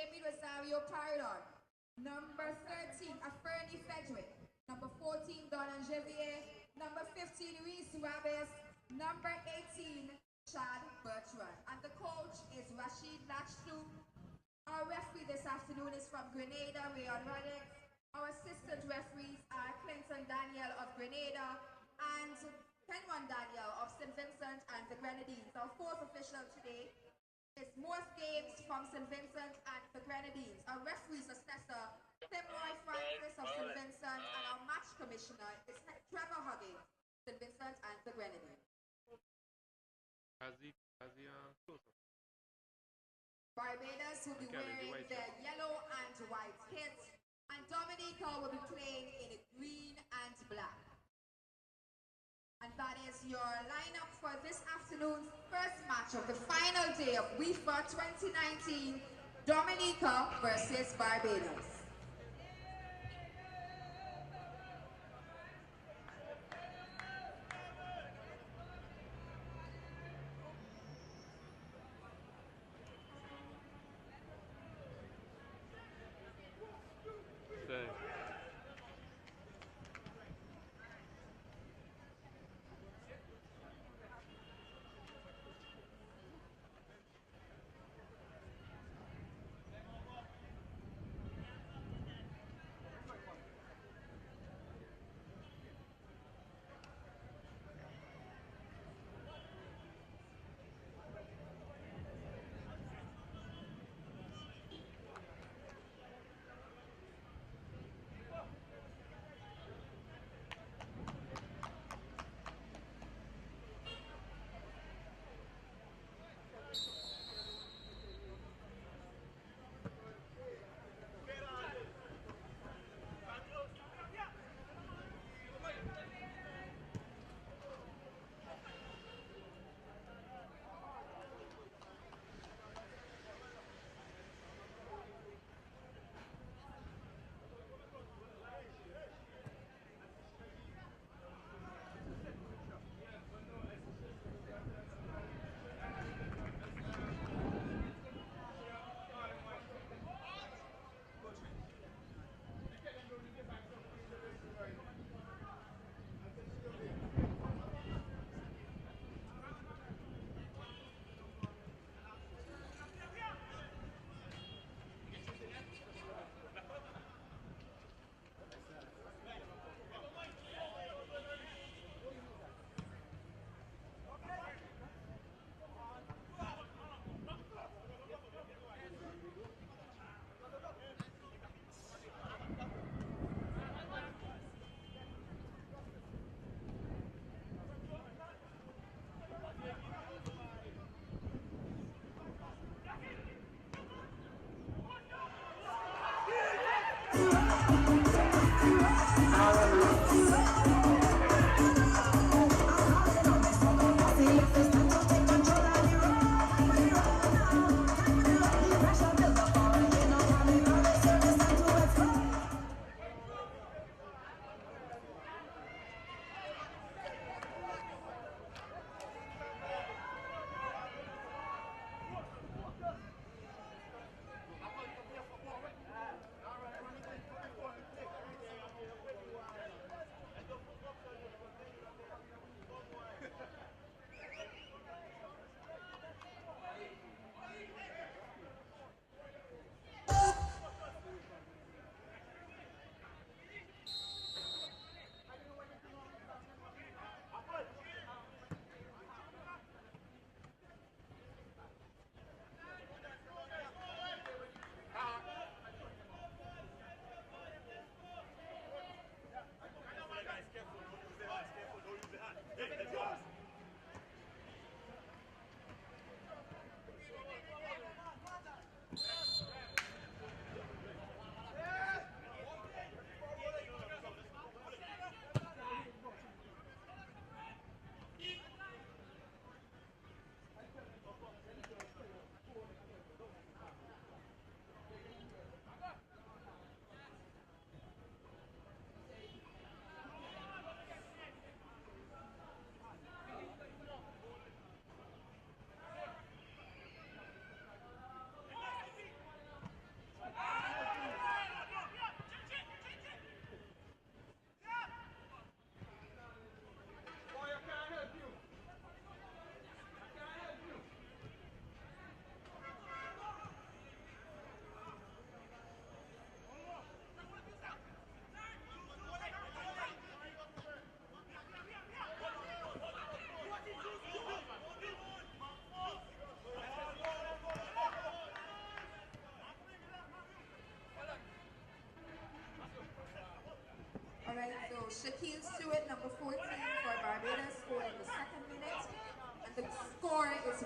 Amy Rosario Pardon. Number 13, Aferni Fedrick. Number 14, Donna Jevier. Number 15, Reese Rabes. Number 18, Chad Bertrand. And the coach is Rashid Lachtu. Our referee this afternoon is from Grenada, Rayon Radix. Our assistant referees are Clinton Daniel of Grenada and Kenwan Daniel of St. Vincent and the Grenadines. Our fourth official today is Morse Games from St. Vincent and the Grenadines. Our referees assessor, Tim Roy Francis of St. Vincent, and our match commissioner is Trevor Huggins, St. Vincent and the Grenadines. Barbados will be wearing their yellow and white kits, and Dominica will be playing in green and black. And that is your lineup for this afternoon's first match of the final day of WIFA 2019, Dominica versus Barbados.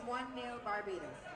1-0 Barbados.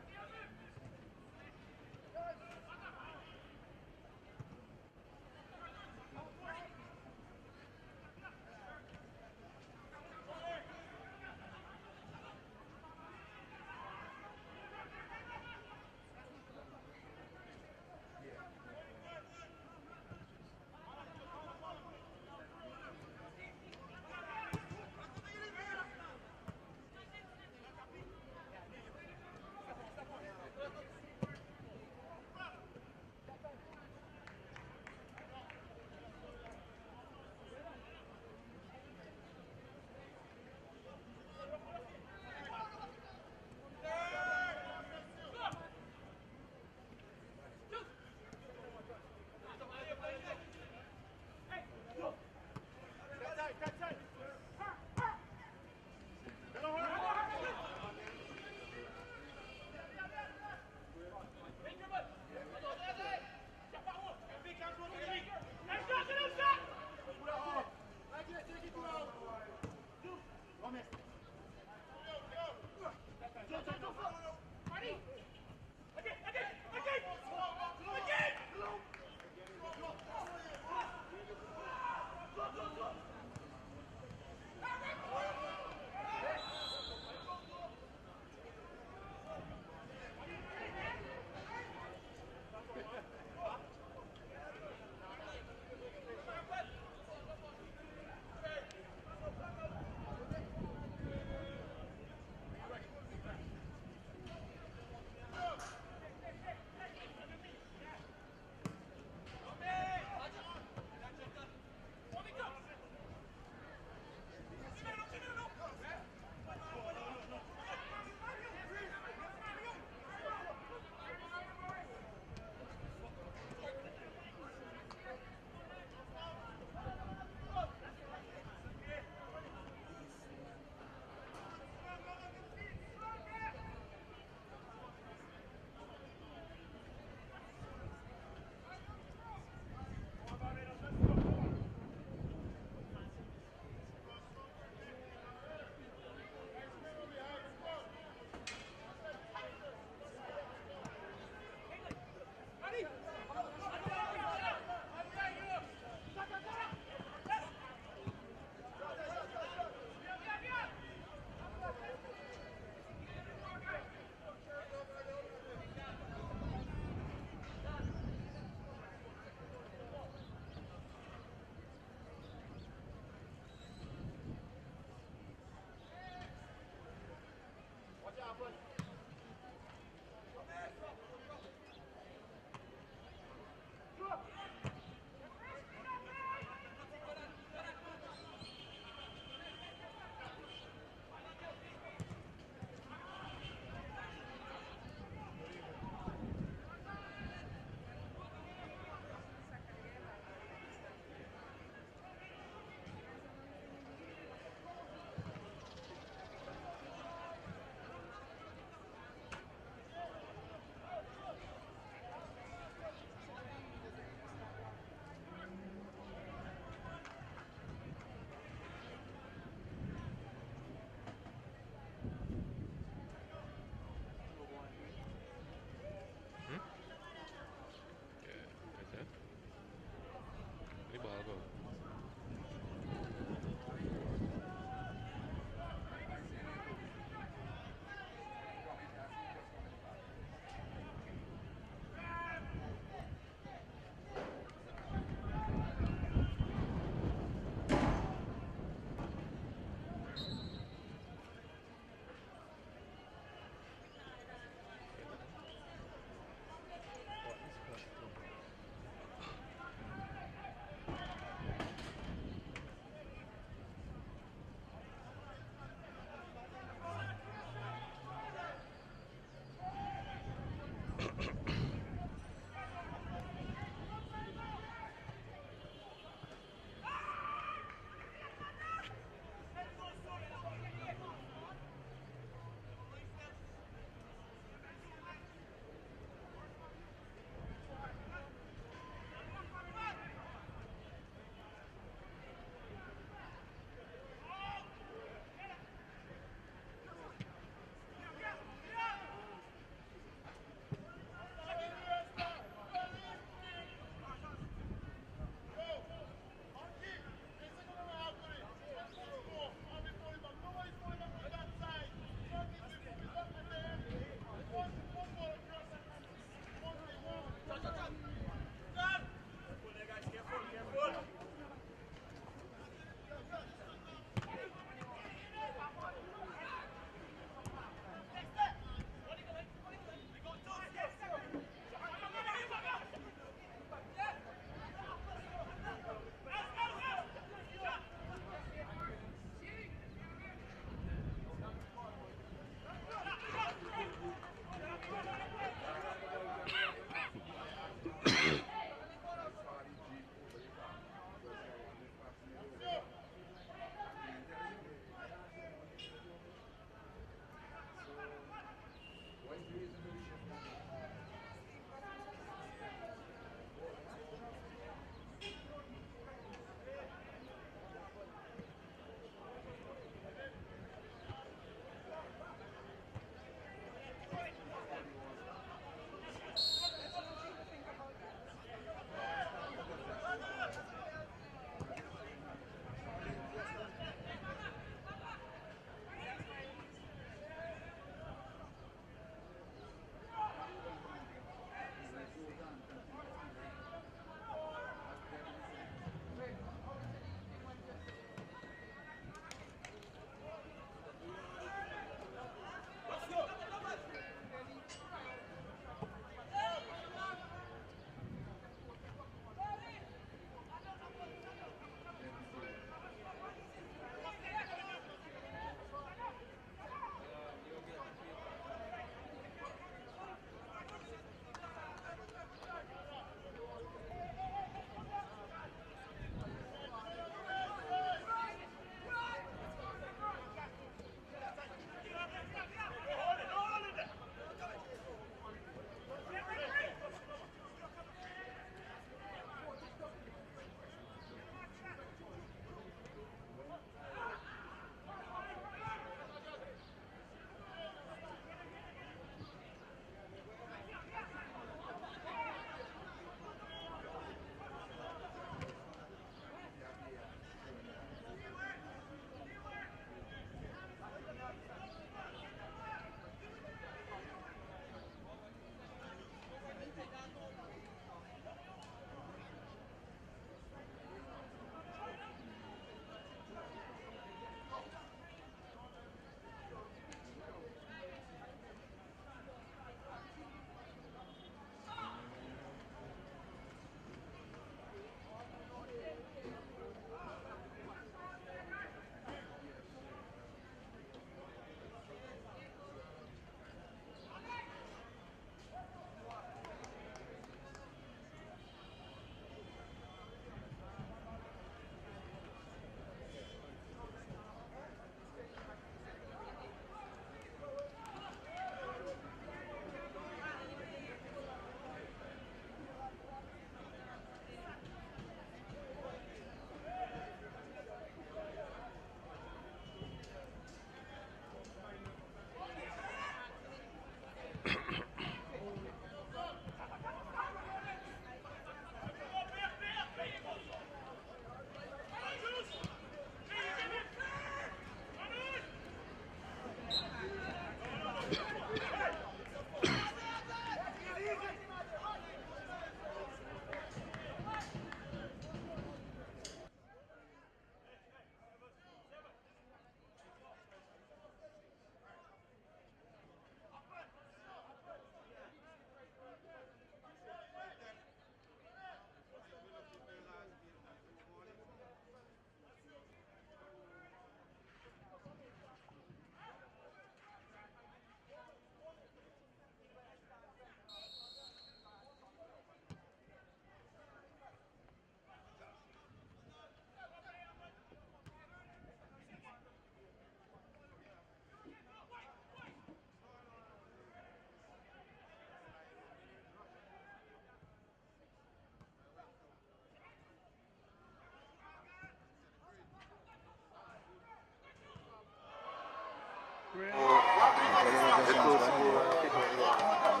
close to behind goal.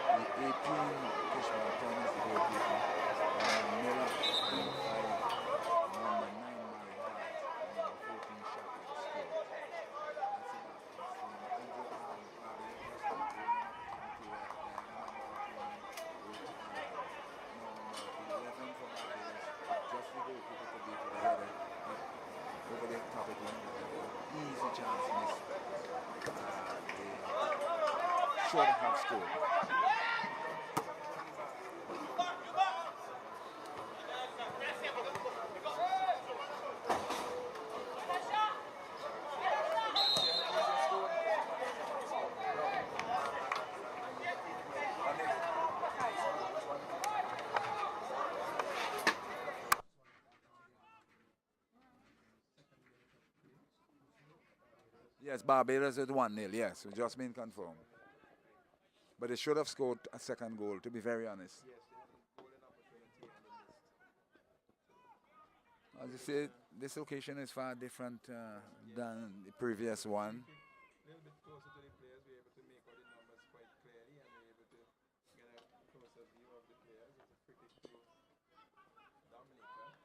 The 18 Kishma Thomas the goalkeeper. Number Miller, number 5, number 9 Mario Hart, and number 14 Shaka scored. That's the back of the Andrew Barbados just had a golden opportunity where diagonal ball came in with number 11 for Barbados. Just the goalkeeper to beat the header. Over the top it went. Easy chance missed. They should have scored. Yes, Barbados at 1-0. Yes, it's just been confirmed. But they should have scored a second goal, to be very honest. As you say, this location is far different than the previous one. A little bit closer to the players, we're able to make out the numbers quite clearly, and we're able to get a closer view of the players. It's a free kick to Dominica.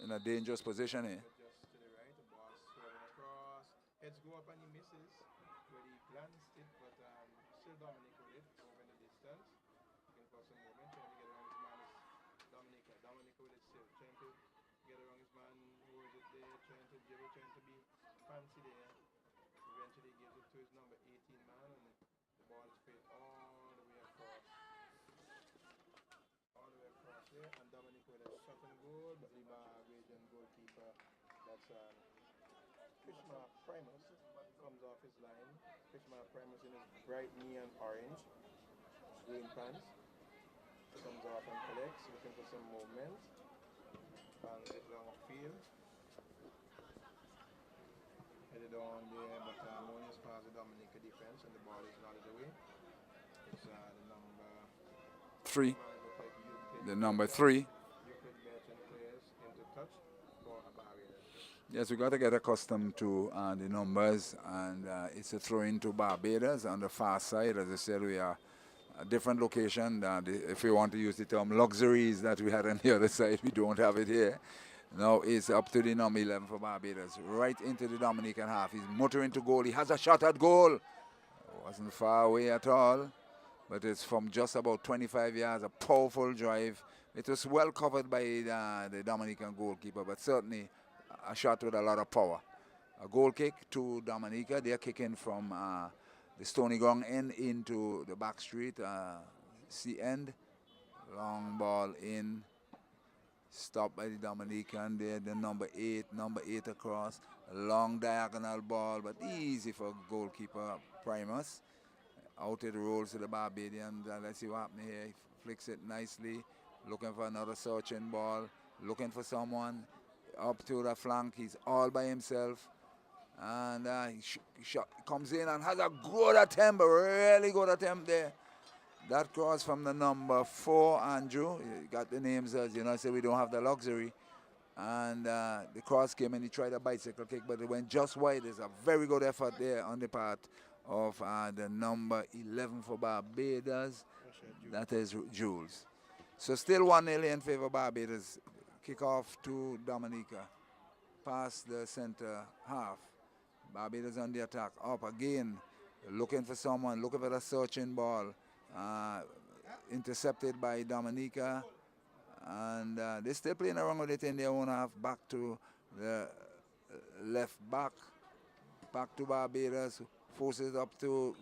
In a dangerous position here. Just to the right, the ball swerving across. Heads go up and he misses. Where he glanced it, but still Dominica with it over in the distance. Looking for some movement, trying to get around his man is Dominica. Dominica with it still, trying to get around his man who is it there, trying to dribble, trying to be fancy there. Eventually gives it to his number 18 man, and the ball is played all the way across. All the way across there, and Dominica with a shot on goal, but the Barbadian goalkeeper, that's Krishna Primus, comes off his line. Krishna Primus in his bright neon orange, green pants, comes off and collects, looking for some movement, and it long field. Headed on there, but only as far as the Dominica defense, and the ball is nodded away. It's the number 3. The number 3. Yes, we got to get accustomed to the numbers, and it's a throw into Barbados on the far side. As I said, we are a different location. If we want to use the term luxuries that we had on the other side, we don't have it here. Now it's up to the number 11 for Barbados, right into the Dominican half. He's motoring to goal. He has a shot at goal. Wasn't far away at all, but it's from just about 25 yards, a powerful drive. It was well covered by the Dominican goalkeeper, but certainly a shot with a lot of power. A goal kick to Dominica. They're kicking from the Stony Ground end into the back street, C end. Long ball in. Stopped by the Dominican there, the number 8 across. A long diagonal ball, but easy for goalkeeper Primus. Out it rolls to the Barbadian. Let's see what happens here. He flicks it nicely. Looking for another searching ball. Looking for someone. Up to the flank. He's all by himself. And he comes in and has a good attempt, a really good attempt there. That cross from the number 4, Andrew. You got the names, as you know, so we don't have the luxury. And the cross came and he tried a bicycle kick, but it went just wide. There's a very good effort there on the part of the number 11 for Barbados. That is Jules. So still 1-0 in favor of Barbados. Kick off to Dominica. Past the center half. Barbados on the attack. Up again. Looking for someone. Looking for the searching ball. Intercepted by Dominica. And they're still playing around with it in their own half. Back to the left back. Back to Barbados. Forces up to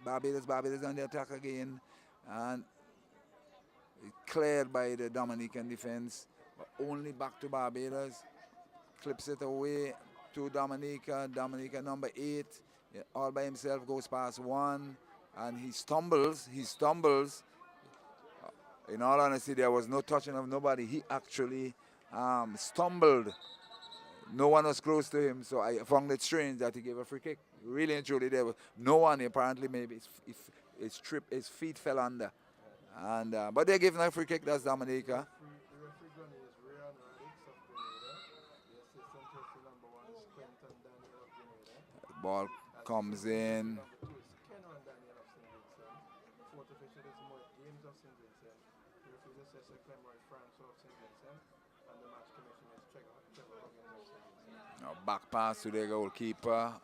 Barbados. Barbados on the attack again. And cleared by the Dominican defense. But only back to Barbados. Clips it away to Dominica. Dominica number 8. All by himself goes past 1. And he stumbles. In all honesty, there was no touching of nobody. He actually stumbled. No one was close to him, so I found it strange that he gave a free kick. Really and truly, there was no one. Apparently, maybe his feet fell under. And but they're giving a free kick. That's Dominica. Ball comes in. Number 2 is Kenon Daniel of St. Vincent. Fourth official is Mud James of St. Vincent. The referee assessor Clemoy Francois of St. Vincent. And the match commissioner is Trevor Huggins of St. Vincent. Now back pass to the goalkeeper.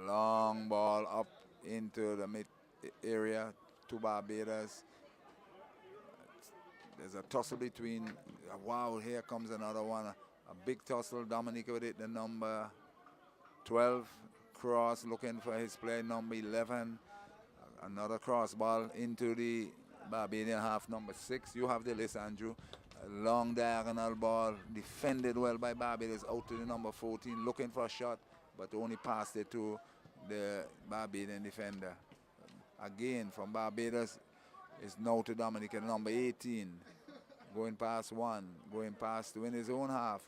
Long ball up into the mid area to Barbados. There's a tussle between. Wow, here comes another one. A big tussle. Dominica with it, the number 12. Cross looking for his player, number 11. Another cross ball into the Barbadian half, number 6. You have the list, Andrew. A long diagonal ball, defended well by Barbados, out to the number 14, looking for a shot, but only passed it to the Barbadian defender. Again, from Barbados, it's now to Dominica, number 18. Going past 1, going past to win his own half.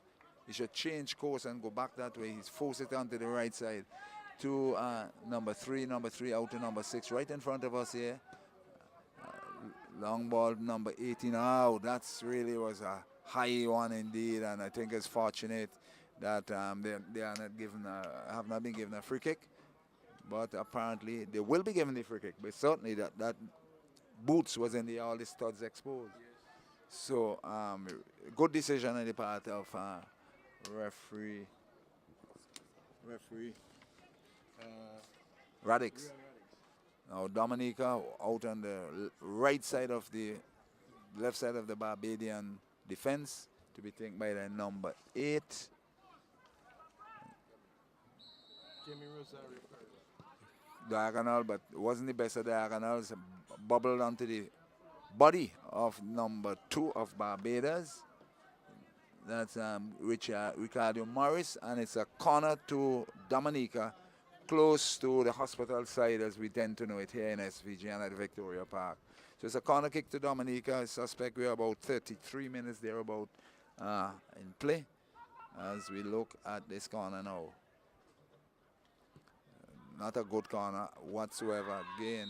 He should change course and go back that way. He's forced it onto the right side to number 3 out to number 6, right in front of us here. Long ball, number 18. Oh, that's really was a high one indeed, and I think it's fortunate that they are not given have not been given a free kick, but apparently they will be given the free kick. But certainly that boots was in the all the studs exposed. So good decision on the part of referee Radix. Now Dominica out on the right side of the left side of the Barbadian defense to be taken by the number 8. Jamie Rosario Perez. Diagonal, but it wasn't the best of diagonals. Bubbled onto the body of number 2 of Barbados. That's Ricardo Morris, and it's a corner to Dominica, close to the hospital side as we tend to know it here in SVG and at Victoria Park. So it's a corner kick to Dominica. I suspect we're about 33 minutes thereabout in play as we look at this corner now. Not a good corner whatsoever. Again,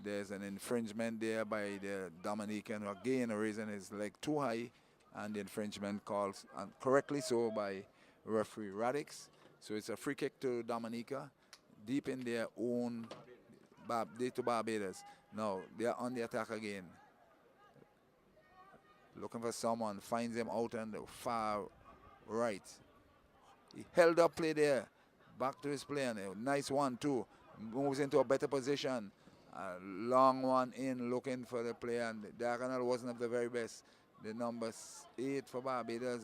there's an infringement there by the Dominican, again raising his leg too high, and the infringement calls, and correctly so, by referee Radix. So it's a free kick to Dominica, deep in their own to Barbados. Now they're on the attack again. Looking for someone, finds him out on the far right. He held up play there. Back to his play, and a nice 1-2. Moves into a better position. A long one in, looking for the player, and the diagonal wasn't of the very best. The number 8 for Barbados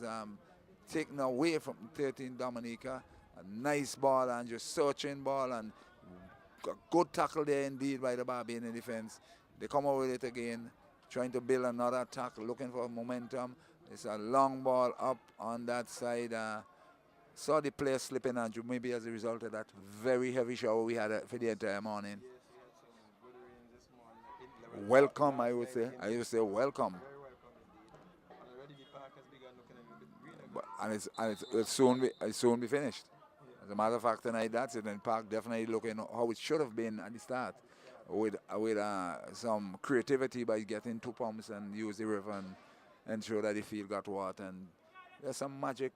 taken away from 13 Dominica. A nice ball, and just searching ball, and a good tackle there indeed by the Barbadian defense. They come over with it again, trying to build another attack, looking for momentum. It's a long ball up on that side. Saw the player slipping, Andrew, maybe as a result of that very heavy shower we had for the entire morning. Yes, we had some good rain this morning. Welcome, I would say. I would say welcome. Very welcome indeed. And already the park has begun looking a little bit greener. But, it'll soon be finished. As a matter of fact, tonight that's it. And the park definitely looking how it should have been at the start, with some creativity by getting 2 pumps and use the river and ensure that the field got water. And there's some magic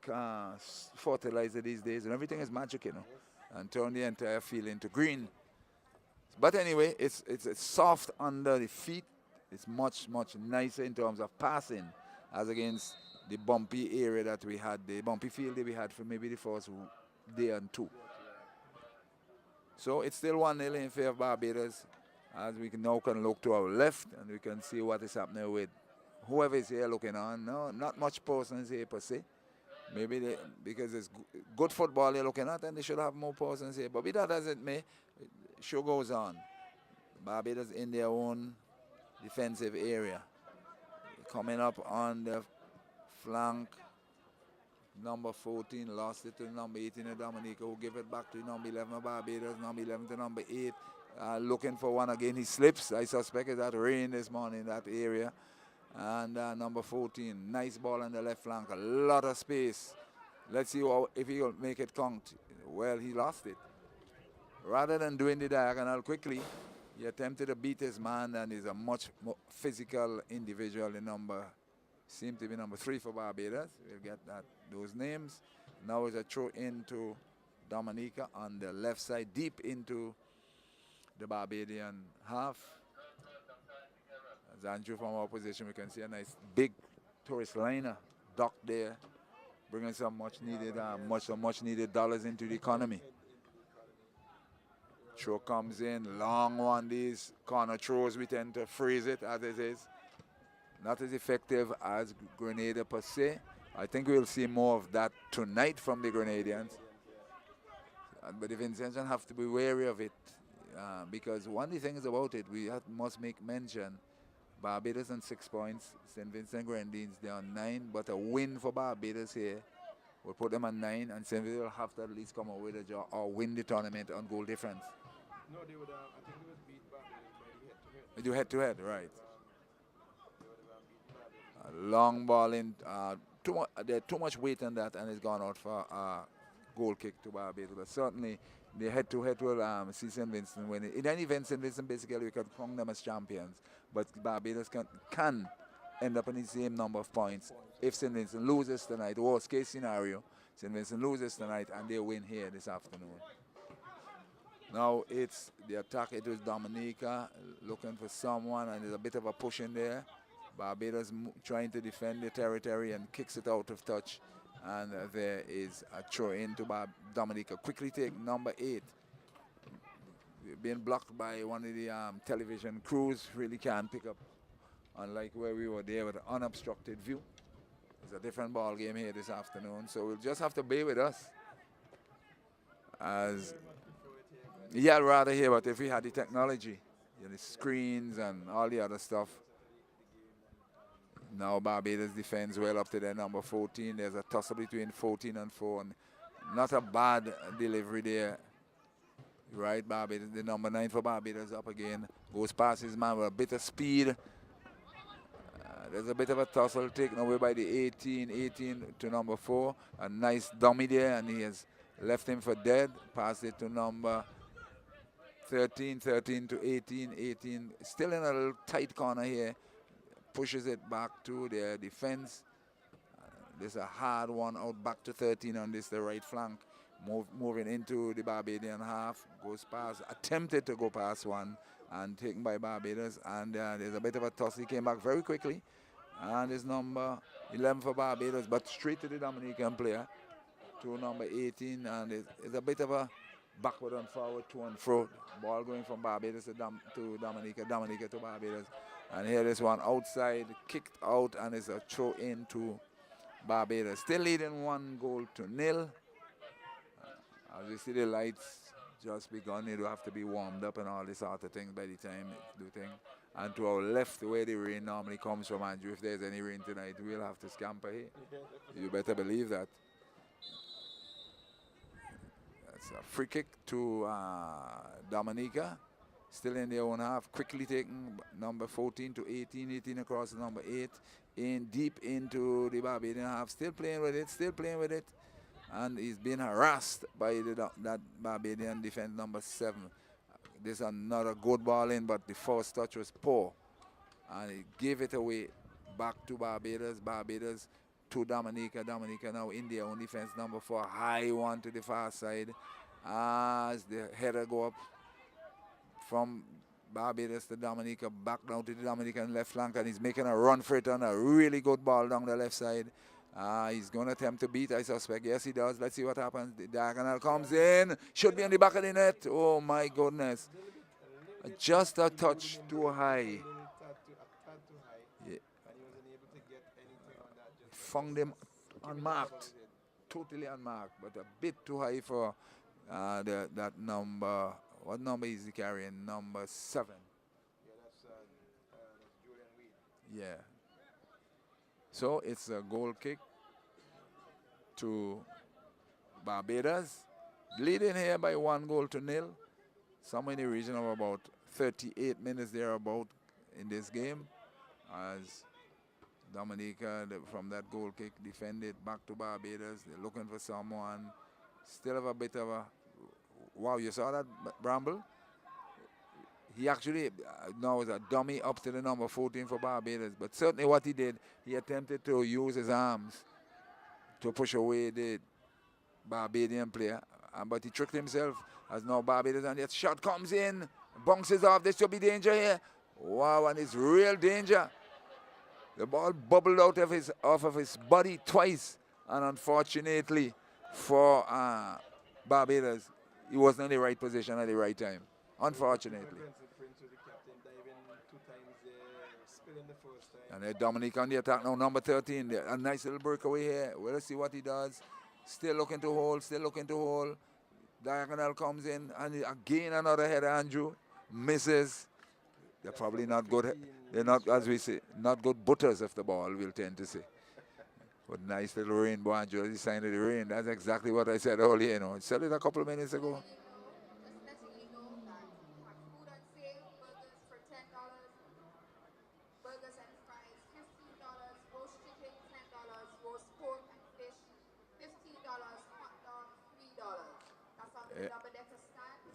fertilizer these days, and everything is magic, you know, and turn the entire field into green. But anyway, it's soft under the feet. It's much nicer in terms of passing as against the bumpy area that we had, the bumpy field that we had for maybe the first day and 2. So it's still 1-0 in favor of Barbados, as we now can look to our left and we can see what is happening with whoever is here looking on. No, not much persons here per se. Maybe because it's good football they're looking at, and they should have more persons here. But be that as it may, show goes on. Barbados in their own defensive area. Coming up on the flank, number 14 lost it to number 18 of Dominica, who give it back to number 11 of Barbados, number 11 to number 8. Looking for one again. He slips. I suspect it's that rain this morning in that area. And number 14, nice ball on the left flank, a lot of space. Let's see if he'll make it count. Well, he lost it. Rather than doing the diagonal quickly, he attempted to beat his man, and he's a much more physical individual. The number seemed to be number 3 for Barbados. We'll get those names. Now it's a throw into Dominica on the left side, deep into the Barbadian half. As Andrew from our position, we can see a nice big tourist liner docked there, bringing some much needed dollars into the economy. Throw comes in, long one. These corner throws, we tend to freeze it as it is. Not as effective as Grenada per se. I think we'll see more of that tonight from the Grenadians. But the Vincentians have to be wary of it because one of the things about it, must make mention, Barbados on 6 points, St. Vincent Grenadines, they're on 9, but a win for Barbados here will put them on 9, and St. Vincent will have to at least come away with a draw or win the tournament on goal difference. No, they would. I think they would beat Barbados by the head-to-head. They do head-to-head, right. A long ball in, there's too much weight on that, and it's gone out for a goal kick to Barbados. But certainly, the head-to-head will see St. Vincent win it. In any event, St. Vincent basically we can crown them as champions, but Barbados can end up in the same number of points if St. Vincent loses tonight. Worst case scenario, St. Vincent loses tonight and they win here this afternoon. Now it's the attack. It was Dominica looking for someone, and there's a bit of a push in there. Barbados trying to defend the territory and kicks it out of touch. And there is a throw into Dominica. Quickly take number 8. Being blocked by one of the television crews. Really can't pick up, unlike where we were there with an unobstructed view. It's a different ball game here this afternoon, so we'll just have to bear with us. Yeah, I'd rather here, but if we had the technology, the screens and all the other stuff. Now Barbados defends well up to their number 14. There's a tussle between 14 and 4. And not a bad delivery there. Right, Barbados, the number 9 for Barbados up again. Goes past his man with a bit of speed. There's a bit of a tussle taken away by the 18 to number 4. A nice dummy there, and he has left him for dead. Passed it to number 13 to 18. Still in a little tight corner here. Pushes it back to their defense. This is a hard one out back to 13 on this, the right flank. Moving into the Barbadian half. Goes past, attempted to go past one and taken by Barbados. And there's a bit of a toss. He came back very quickly. And it's number 11 for Barbados, but straight to the Dominican player. To number 18. And it's a bit of a backward and forward, to and fro. Ball going from Barbados to Dominica, Dominica to Barbados. And here is one outside, kicked out, and it's a throw into Barbados. Still leading 1-0. As you see, the lights just begun. It will have to be warmed up and all this sort of thing by the time it's do thing. And to our left, where the rain normally comes from, Andrew, if there's any rain tonight, we'll have to scamper here. You better believe that. That's a free kick to Dominica. Still in their own half, quickly taken number 14 to 18 across the number 8, in deep into the Barbadian half, still playing with it, and he's being harassed by that Barbadian defense number 7. This is another good ball in, but the first touch was poor, and he gave it away back to Barbados to Dominica now in their own defense, number 4, high one to the far side, as the header go up from Barbados to Dominica, back down to the Dominican left flank, and he's making a run for it on a really good ball down the left side. He's going to attempt to beat, I suspect. Yes, he does. Let's see what happens. The diagonal comes in. Should be on the back of the net. Oh, my goodness. Just a touch too high. Yeah. Found him unmarked. Totally unmarked, but a bit too high for that number. What number is he carrying? Number 7. Yeah, that's Julian Weed. Yeah. So it's a goal kick to Barbados. Leading here by 1-0. Somewhere in the region of about 38 minutes thereabout in this game. As Dominica, from that goal kick, defended back to Barbados. They're looking for someone. Still have a bit of a... Wow, you saw that, Bramble? He actually now is a dummy up to the number 14 for Barbados. But certainly what he did, he attempted to use his arms to push away the Barbadian player. but he tricked himself. As now Barbados, and that shot comes in, bounces off. There should be danger here. Wow, and it's real danger. The ball bubbled out of off of his body twice, and unfortunately for Barbados, he wasn't in the right position at the right time. Unfortunately. And then Dominica on the attack now, number 13. There. A nice little breakaway here. Well, let's see what he does. Still looking to hold, still looking to hold. Diagonal comes in, and again another header, Andrew. Misses. They're probably not good. They're not, as we say, not good butters of the ball, we'll tend to say. But nice little rainbow, Andrew, the sign of the rain. That's exactly what I said earlier, you know. I said it a couple of minutes ago.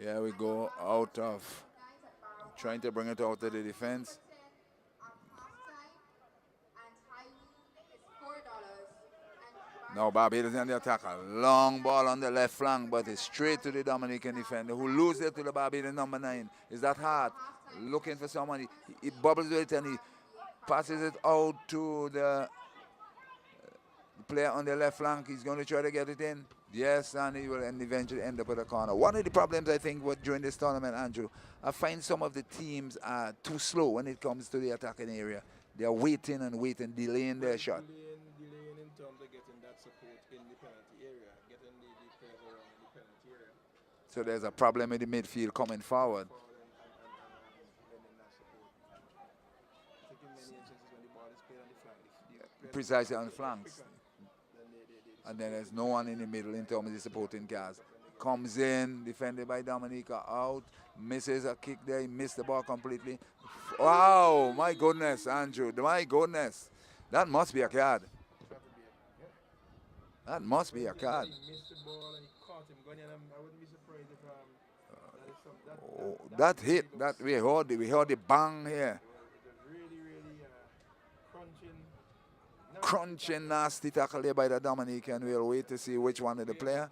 Yeah, we go out of trying to bring it out of the defense. Now Barbados on the attack. A long ball on the left flank, but it's straight to the Dominican defender who loses it to the Barbados number 9. Is that hard? Looking for someone. He bubbles with it and he passes it out to the player on the left flank. He's going to try to get it in. Yes, and he will eventually end up at a corner. One of the problems, I think, during this tournament, Andrew, I find some of the teams are too slow when it comes to the attacking area. They are waiting and waiting, delaying their shot. Delaying in terms of getting that support in the penalty area, getting the players around in the penalty area. So there's a problem in the midfield coming forward. Precisely on the flanks. And then there's no one in the middle in terms of the supporting cast. Comes in, defended by Dominica, out, misses a kick there, he missed the ball completely. Wow, my goodness, Andrew, my goodness. That must be a card. That must be a card. Oh, that hit, that we heard the bang here. Crunching nasty tackle there by the Dominican. We'll wait to see which one of the player.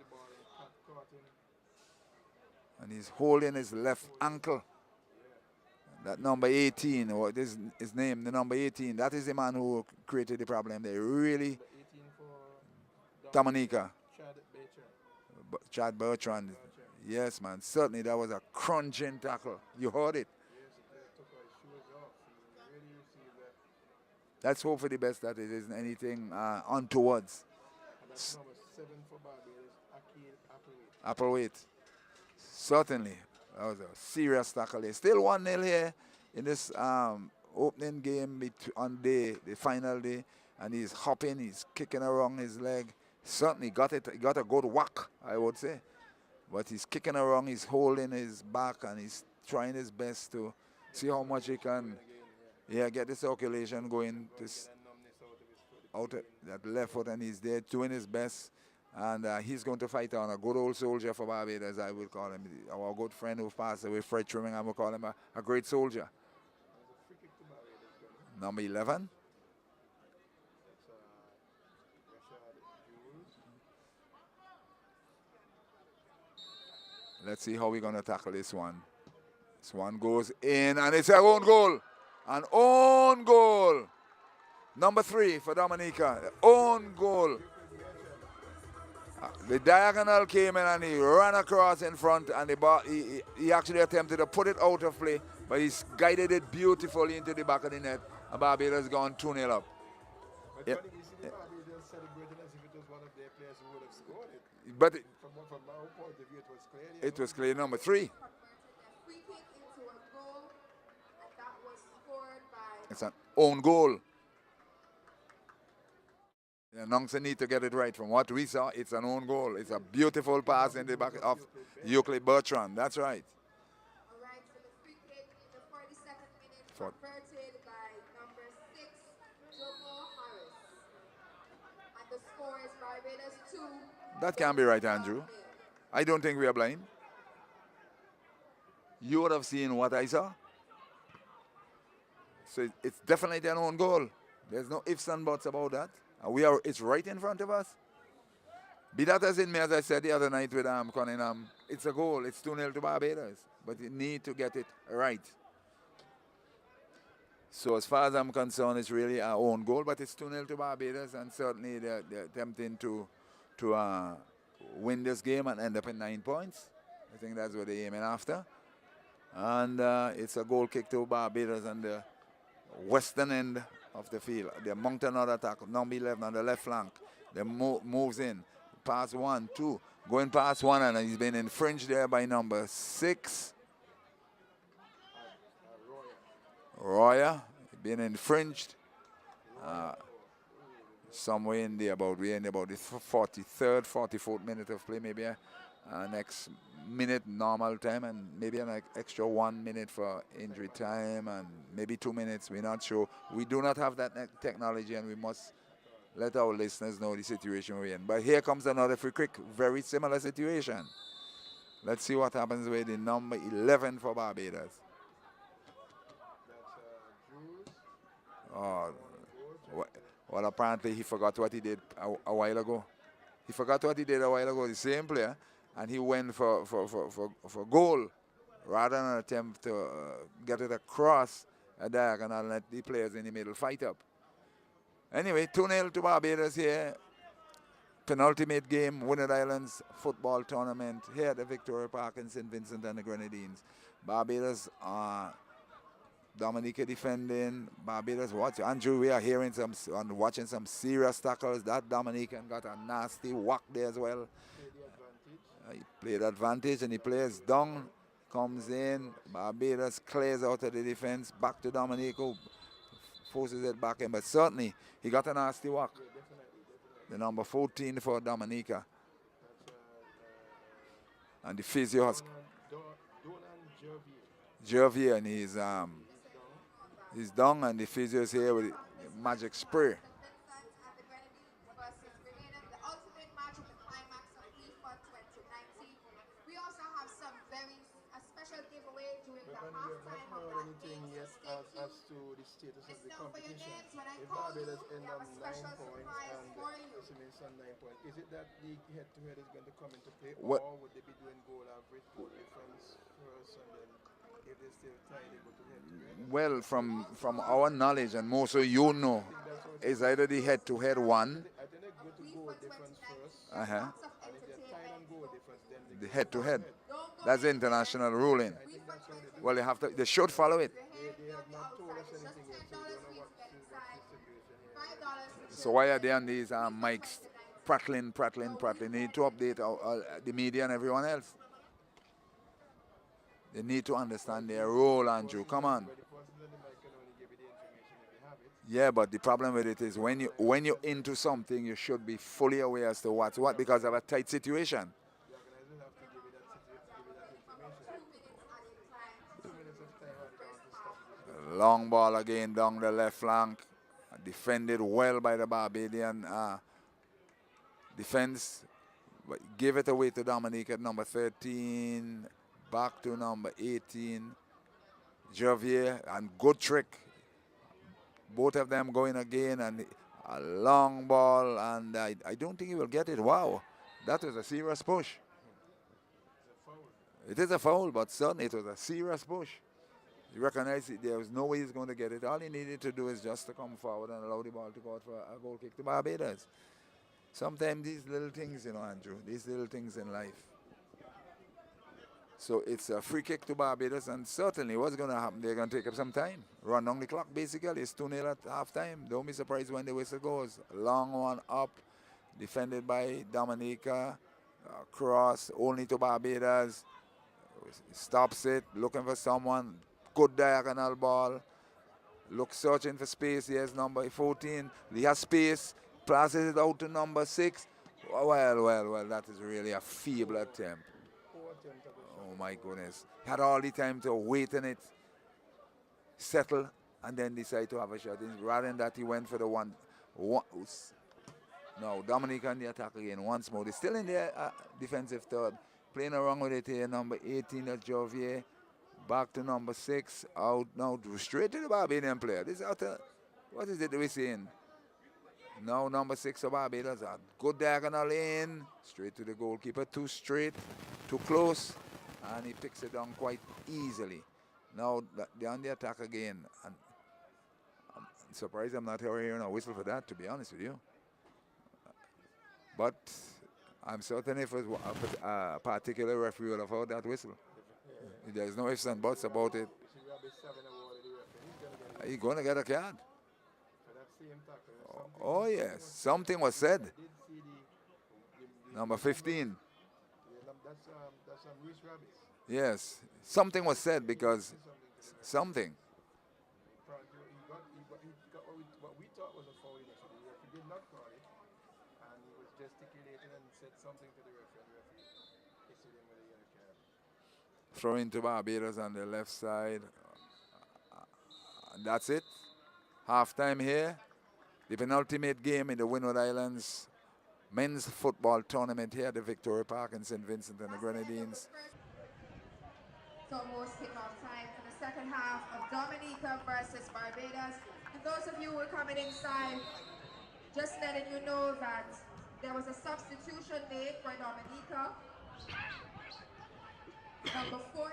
And he's holding his left ankle. That number 18, or this his name, the number 18, that is the man who created the problem. They really, Dominica. Chad Bertrand. Yes, man, certainly that was a crunching tackle. You heard it. Let's hope for the best that it isn't anything untowards. Appleweight. Certainly. That was a serious tackle here. Still 1-0 here in this opening game on the final day. And he's hopping, he's kicking around his leg. Certainly got it. He got a good whack, I would say. But he's kicking around, he's holding his back, and he's trying his best to see how much he can. Yeah, get the circulation going out at that left foot, and he's there doing his best. And he's going to fight on a good old soldier for Barbados, I will call him. Our good friend who passed away, Fred Trimming, I will call him a great soldier. Number 11. Let's see how we're going to tackle this one. This one goes in, and it's our own goal. An own goal. Number 3 for Dominica. Own goal. The diagonal came in and he ran across in front, and the ball, he actually attempted to put it out of play, but he's guided it beautifully into the back of the net. And Barbados has gone 2-0 up. But yep. You see the Barbados celebrating as if it was one of their players who would have scored it. But from our point of view, it was clear. It was clear, number 3. It's an own goal. The announcer need to get it right. From what we saw, it's an own goal. It's a beautiful pass in the back of Euclid Bertrand. That's right. All right, so the free kick in the 42nd minute converted by number 6, Jomo Harris. And the score is Barbados 2. That can't be right, Andrew. I don't think we are blind. You would have seen what I saw. So it's definitely an own goal. There's no ifs and buts about that. It's right in front of us. Be that as in me, as I said the other night with Cunningham, it's a goal. It's 2-0 to Barbados. But you need to get it right. So as far as I'm concerned, it's really our own goal, but it's 2-0 to Barbados, and certainly they're attempting to win this game and end up in 9 points. I think that's what they're aiming after. And it's a goal kick to Barbados on the western end of the field. They mount another attack, number 11 on the left flank. They moves in, pass 1, 2, going past 1, and he's been infringed there by number 6. Roya, been infringed somewhere in there we're in about the 43rd, 44th minute of play, maybe next minute normal time, and maybe an extra 1 minute for injury time, and maybe 2 minutes. We're not sure. We do not have that technology, and we must let our listeners know the situation we're in. But here comes another free kick, very similar situation. Let's see what happens with the number 11 for Barbados. Oh, well, apparently he forgot what he did a while ago. He forgot what he did a while ago, the same player, and he went for goal rather than attempt to get it across a diagonal and let the players in the middle fight up. Anyway, 2-0 to Barbados here. Penultimate game, Winner Islands football tournament here at the Victoria Park in St. Vincent and the Grenadines. Barbados Dominica defending. Barbados, watch. Andrew, we are hearing watching some serious tackles. That Dominican got a nasty whack there as well. He played advantage, and he plays down, comes in. Barbados clears out of the defense. Back to Dominica, forces it back in. But certainly, he got a nasty whack. The number 14 for Dominica. And the physio has Jervier, and he's down, and the physio is here with the magic spray. As to the status of the competition, if Barbados end up 9 points and assuming some 9 points, is it that the head-to-head is going to come into play, or would they be doing goal average, goal difference first, and then if they still tie, they go to head-to-head? Well, from our knowledge, and more so you know, is either the head-to-head one. I think they go to goal difference first, And if they're tied on goal difference, then the head-to-head. That's the international ruling. Well, they should follow it. they have not told us anything yet, so we don't know what's the situation here. So why are they on these mics prattling? They need to update the media and everyone else. They need to understand their role, Andrew. Come on. Yeah, but the problem with it is when you're into something, you should be fully aware as to what's what, because of a tight situation. Long ball again down the left flank. Defended well by the Barbadian defense. But give it away to Dominique at number 13. Back to number 18. Javier, and good trick. Both of them going again, and a long ball, and I don't think he will get it. Wow, that was a serious push. It is a foul, but certainly it was a serious push. You recognize it, there was no way he's going to get it. All he needed to do is just to come forward and allow the ball to go out for a goal kick to Barbados. Sometimes these little things, Andrew, these little things in life. So it's a free kick to Barbados, and certainly what's going to happen, they're going to take up some time. Run down the clock, basically. It's 2-0 at halftime. Don't be surprised when the whistle goes. Long one up, defended by Dominica. Cross, only to Barbados. Stops it, looking for someone. Good diagonal ball. Look, searching for space. Here's number 14. He has space. Passes it out to number 6. Well, that is really a feeble attempt. Oh my goodness. Had all the time to wait in it, settle, and then decide to have a shot. Rather than that, he went for the one. No, Dominic on the attack again once more. They're still in their defensive third. Playing around with it here. Number 18, that's Javier. Back to number 6. Out now, straight to the Barbadian player. This out. What is it we're seeing? Now number 6 of Barbados. A good diagonal in. Straight to the goalkeeper. Too straight. Too close. And he picks it down quite easily. Now they're on the attack again. And I'm surprised I'm not hearing a whistle for that, to be honest with you. But I'm certain if it was a particular referee would have heard that whistle. There's no ifs and buts about it. He's going to get a card. Oh, yes. Something was said. Number 15. Yes. Something was said because something. What we thought was a foul initially, the referee did not call it, and he was gesticulating and said something to the referee, and the referee issued him with a yellow card. Throw into Barbados on the left side. And that's it. Halftime here. The penultimate game in the Windward Islands men's football tournament here at the Victoria Park in St. Vincent and the Grenadines. It's almost kickoff time for the second half of Dominica versus Barbados. And those of you who are coming inside, just letting you know that there was a substitution made for Dominica. Number 14,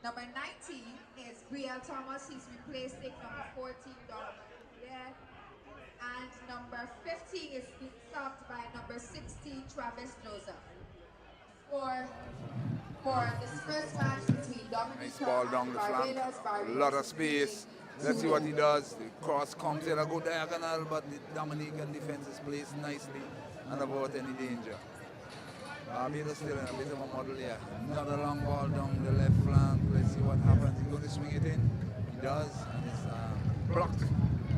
number 19 is Brielle Thomas. He's replacing number 14, Donald Pierre. And number 15 is being subbed by number 16, Travis Joseph. For this first match between Dominica Nice ball down and the flank. Barbados. A lot of space. Let's see what he does. The cross comes in a good diagonal, but the Dominican defense is placed nicely and avoid any danger. Barbados still in a bit of a muddle here. Another long ball down the left flank. Let's see what happens. He's going to swing it in. He does, and it's blocked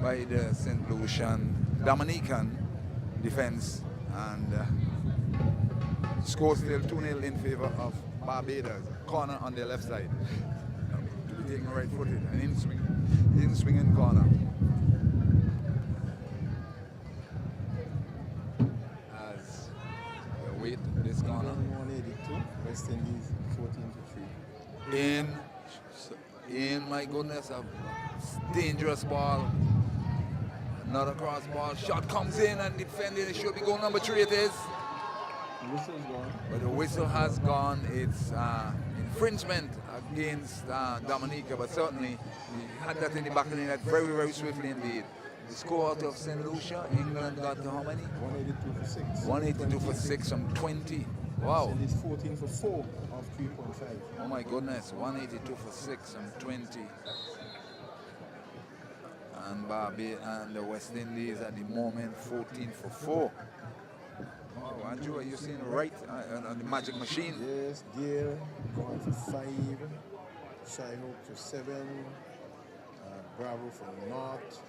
by the St. Lucian Dominican defense. And score still 2-0 in favor of Barbados. Corner on the left side. To be taken right footed. An in swinging corner. As we wait this corner. 182, West Indies 14 to 3. In, my goodness, a dangerous ball. Another cross ball. Shot comes in and defending. It should be goal number 3 it is. The whistle's gone. But the whistle has gone. It's infringement against Dominica, but certainly he had that in the back of the net very, very swiftly indeed. The score out of St. Lucia, England got to how many? 182 for 6. 182 for 6 from 20. Wow. West Indies 14 for 4 of 3.5. Oh my goodness, 182 for 6 and 20. And the West Indies at the moment 14 for 4. Oh, Andrew, are you seeing right on the magic machine? Yes, Gale going for 5. Shyhope for 7. Bravo for North.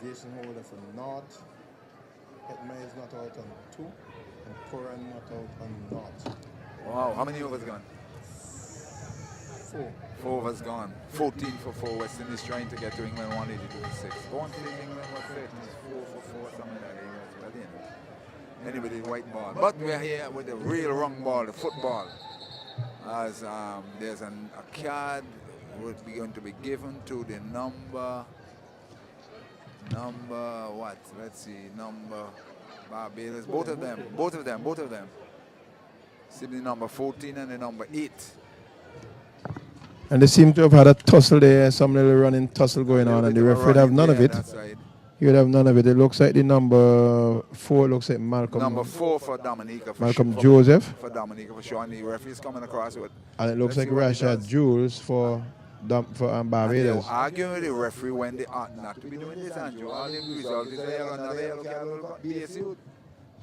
Jason Holder for North. Hetma is not out on 2. And Coran not out on North. Wow, how many overs gone? 4. 4 overs gone. 14 for 4. West Indies trying to get to England 182 for 6. Go on to England was set. 4 for 4, something like that. Anybody white ball. But we're here with the real wrong ball, the football. As there's a card would be going to be given to the number what? Let's see, number Barbados. Both of them. See the number 14 and the number 8. And they seem to have had a tussle there, some little running tussle going on, and the referee would have none of it. He would have none of it. It looks like the number 4 looks like Malcolm. Number 4 for Dominica. Malcolm Joseph. For Dominica for sure. And the referee is coming across with. And it looks like Rashad Jules for Barbados. They're arguing with the referee when they ought not to be doing this, Andrew. All the result is another yellow card will be issued.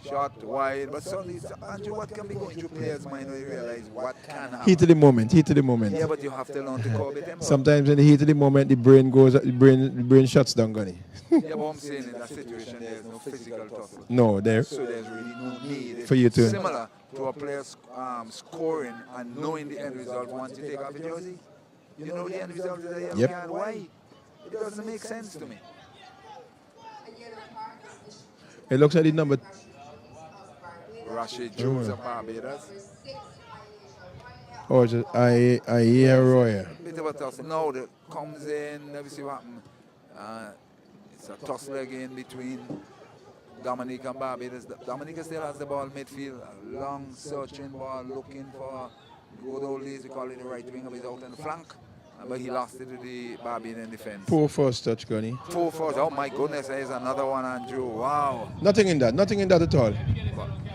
Shot wide, but suddenly, Andrew, what can be going through players' mind when you realize what can happen? Heat of the moment. Yeah, but you have to learn to curb it. Sometimes in the heat of the moment, the brain shuts down, Gunny. Yeah, but I'm saying in that situation, there's no physical tussle. No, there. So there's really no need. For you to. Similar to a player scoring and knowing the end result once you take off your jersey. You know the end result is a yellow card. Why? It doesn't make sense to me. It looks like the number. Rashid Jones of Barbados. Oh, just I hear Royer. Bit of a tussle. Now that comes in, let me see what happens. It's a tussle again between Dominica and Barbados. Dominica still has the ball midfield, a long searching ball, looking for the good old days, we call it the right winger, but he's out on the flank. But he lost it to the Barbadian defense. Poor first touch, Gunny. Poor first, oh my goodness, there's another one, Andrew. Wow. Nothing in that at all.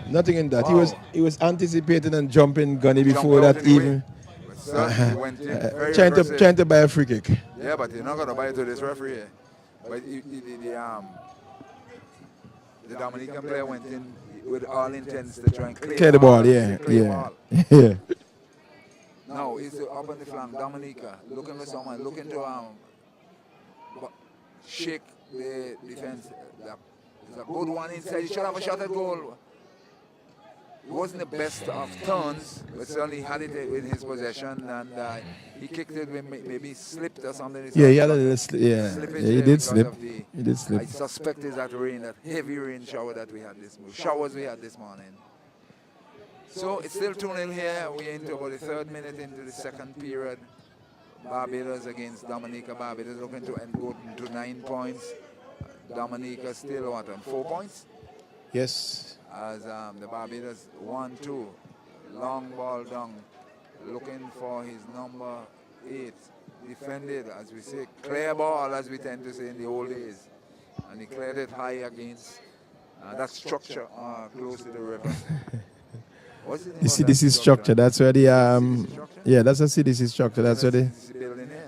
Nothing in that. Wow. He was anticipating and jumping Gunny before that even. He went in very trying to buy a free kick. Yeah, but you're not going to buy it to this referee. But the Dominican player went in with all intents to try and clear the ball, yeah. Yeah. Now, it's up on the flank, Dominica, looking for someone, looking to shake the defense. It's a good one inside. He should have a shot at goal. It wasn't the best of turns, but certainly had it in his possession, and he kicked it, maybe slipped or something. Yeah, he had a little slip. Yeah, he did slip. I suspect it's that rain, that heavy rain shower that we had showers we had this morning. So it's still 2-0 here. We're into about the 3rd minute into the 2nd period. Barbados against Dominica. Barbados looking to go to 9 points. Dominica still on 4 points? Yes. As the Barbados 1-2. Long ball down. Looking for his number 8. Defended, as we say, clear ball, as we tend to say in the old days. And he cleared it high against that structure close to the river. The CDC structure. That's where the that's a CDC structure. That's where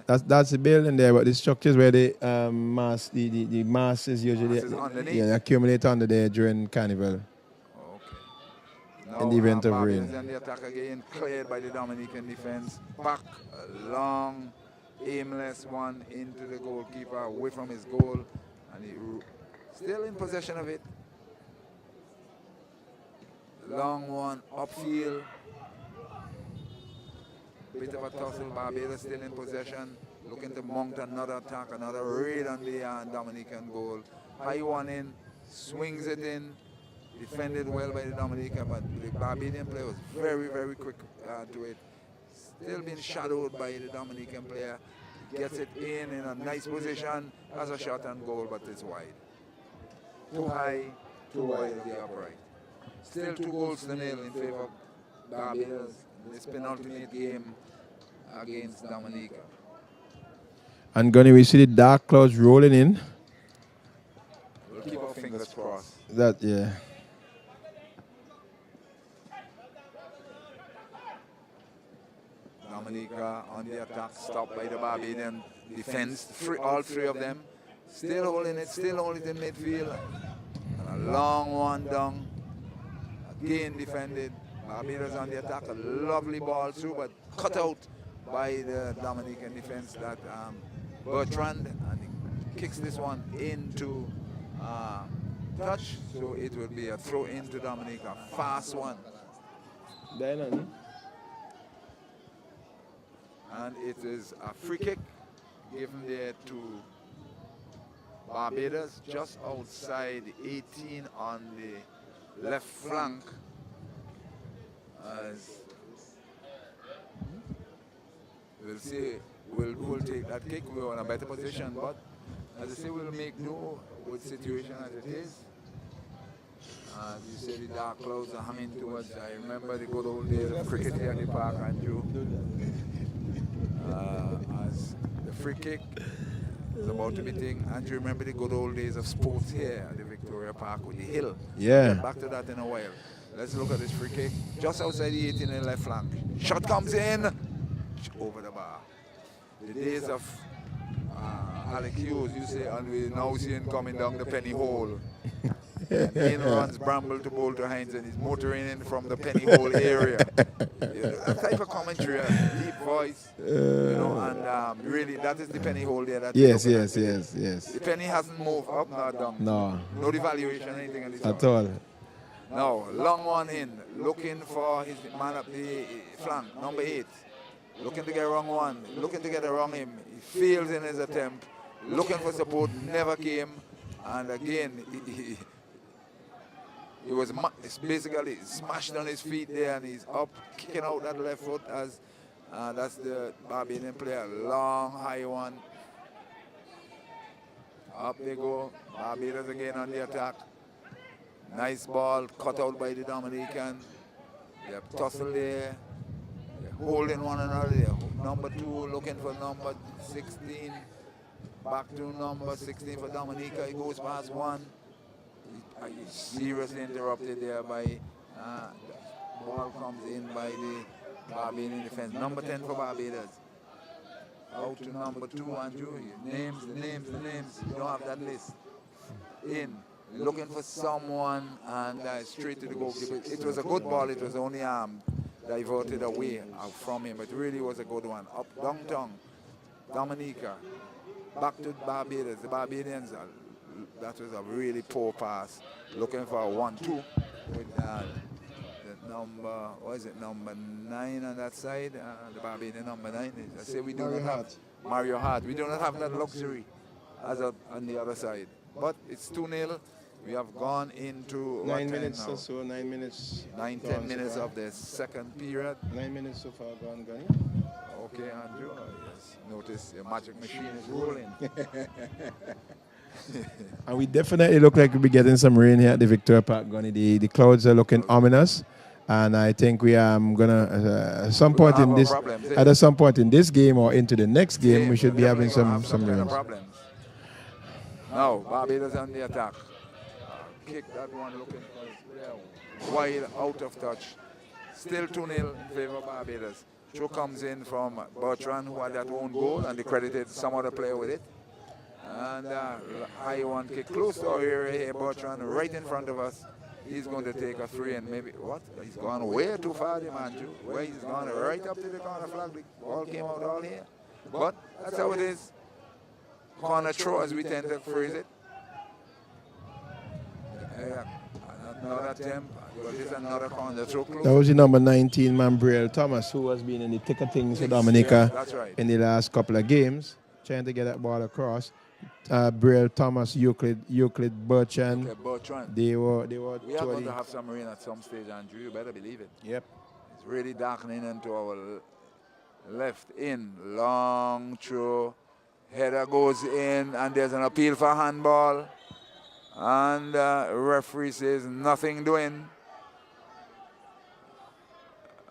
that's the building there. But the structure is where the mass the mass is usually accumulate under there during carnival. Okay. In the event of rain. And the attack again cleared by the Dominican defense. Back a long, aimless one into the goalkeeper, away from his goal, and he still in possession of it. Long one upfield. Bit of a tussle. Barbados still in possession. Looking to mount another attack, another raid on the Dominican goal. High one in, swings it in. Defended well by the Dominican, but the Barbadian player was very, very quick to it. Still being shadowed by the Dominican player. Gets it in a nice position. Has a shot on goal, but it's wide. Too high, too wide of the upright. Still 2-0 in favor of Barbados in this penultimate game against Dominica. And Gunny, we see the dark clouds rolling in. We'll keep our fingers crossed. Yeah. Dominica on the attack, stopped by the Barbadian defense. All three of them still holding it in midfield. And a long one down. Again defended. Barbados on the attack. A lovely ball through, but cut out by the Dominican defense. That Bertrand, and he kicks this one into touch. So it will be a throw into Dominica. Fast one. And it is a free kick given there to Barbados, just outside 18 on the left flank. As we'll see, we'll take that kick. We're in a better position, but as I say, we'll make do with the situation as it is. As you say, the dark clouds are hanging towards. I remember the good old days of cricket here at the park, Andrew. As the free kick is about to be taken. And you remember the good old days of sports here at the Victoria Park with the hill. Yeah. We'll get back to that in a while. Let's look at this free kick. Just outside the 18 in the left flank. Shot comes in. Over the bar. The days of Alec Hughes, you say, and we now see him coming down the penny hole. And in runs Bramble to bowl to Hines, and he's motoring in from the penny hole area. That type of commentary, deep voice, and really that is the penny hole there. That yes. The penny hasn't moved up nor down. No devaluation, anything at this at all. Now, long one in, looking for his man up the flank, number 8. Looking to get a wrong one, looking to get a wrong him. He fails in his attempt, looking for support, never came. And again, he was basically smashed on his feet there, and he's up, kicking out that left foot as that's the Barbadian player. Long, high one. Up they go. Barbados again on the attack. Nice ball cut out by the Dominican. They have tussle there. They're holding one another. Number 2 looking for number 16. Back to number 16 for Dominica. He goes past one. He's seriously interrupted there by the ball comes in by the Barbadian defense. Number 10 for Barbados. Out to number 2, Andrew. Names. You don't have that list. In. Looking for someone and straight to the goalkeeper. It was a good ball. It was only diverted away from him. But really was a good one. Up downtown. Dominica. Back to Barbados. The Barbadians, that was a really poor pass. Looking for a 1-2 with the number, what is it, number 9 on that side. The Barbadian number 9. I say we do not have Mario Hart. We do not have that luxury as on the other side. But it's 2-0. We have gone into 9 minutes or so, 9 minutes. 9-10 minutes of the second period. 9 minutes so far gone, Gunny. Okay, Andrew. Yes. Notice the magic machine is rolling. And we definitely look like we'll be getting some rain here at the Victoria Park, Gunny. The clouds are looking ominous. And I think we are gonna at some point in this game or into the next game, we should be having some rain. Now Barbados on the attack. Kick that one looking wide out of touch. Still 2-0 in favor of Barbados. Throw comes in from Bertrand, who had that own goal, and they credited some other player with it. And high one kick close to our area here. Bertrand right in front of us. He's going to take a 3 and maybe what? He's gone way too far, the man. Where he's gone right up to the corner flag. The ball came out all here. But that's how it is. Corner throw, as we tend to phrase it. Another attempt. There's another corner throw close. That was the number 19 man, Brielle Thomas, who has been in the thick of things for Dominica in the last couple of games, trying to get that ball across. Brielle Thomas, Euclid Bertrand. Okay, Bertrand. They were. We are going to have some rain at some stage, Andrew. You better believe it. Yep. It's really darkening into our left in. Long throw. Header goes in, and there's an appeal for handball. And referee says nothing doing.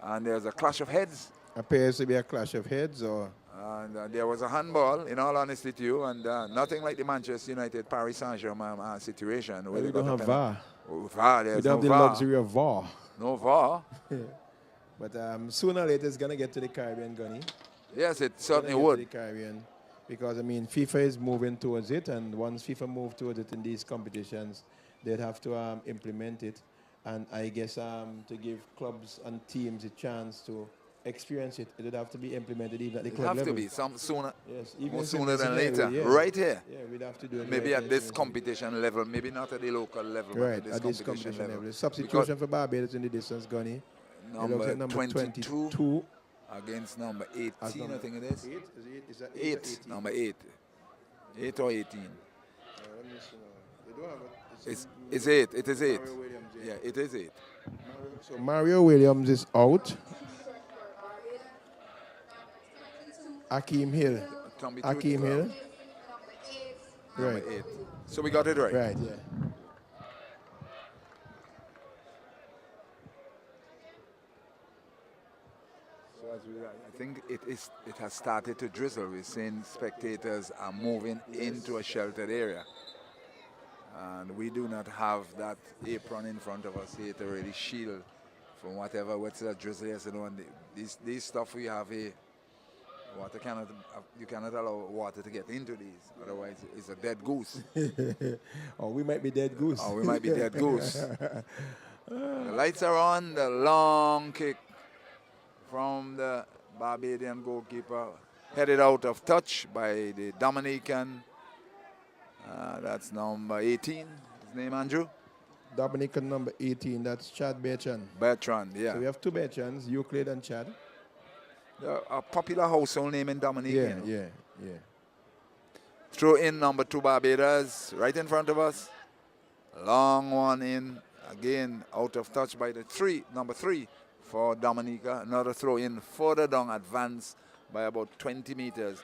And there's a clash of heads. Appears to be a clash of heads, or. And there was a handball, in all honesty to you, and nothing like the Manchester United Paris Saint-Germain situation. We don't have VAR. VAR, there's we don't have the VAR. luxury of VAR. No VAR. But sooner or later it's going to get to the Caribbean, Gunny. Yes, it certainly would. To the Caribbean. Because, I mean, FIFA is moving towards it, and once FIFA moves towards it in these competitions, they'd have to implement it. And I guess to give clubs and teams a chance to experience it, it would have to be implemented even at the club level. It have to be some sooner, yes, even more sooner than later, area, yeah. right here. Yeah, we'd have to do it. Maybe at this competition level, maybe not at the local level, right, but at this competition level. The substitution for Barbados in the distance, Gunny. Number 22 against number 18, I think it is. 8? Is that 8, number 8. 8 or 18. Let me see now. They don't have it. It's 8. It is 8. Mario Williams, yeah, it is 8. So Mario Williams is out. Akeem Hill. Akeem Hill. Right. 8. So we got it right. Right, yeah. So as I think it has started to drizzle. We're seeing spectators are moving into a sheltered area. And we do not have that apron in front of us here to really shield from what's that drizzle is. These stuff we have here, you cannot allow water to get into these, otherwise it's a dead goose. Or we might be dead goose. Or we might be dead goose. The lights are on, the long kick from the Barbadian goalkeeper, headed out of touch by the Dominican. That's number 18. His name, Andrew? Dominican number 18, that's Chad Bertrand. Bertrand, yeah. So we have two Bertrands, Euclid and Chad. A popular household name in Dominica. Yeah. Throw in number 2 Barbados, right in front of us. Long one in, again out of touch by the number 3 for Dominica. Another throw in further down, advance by about 20 meters.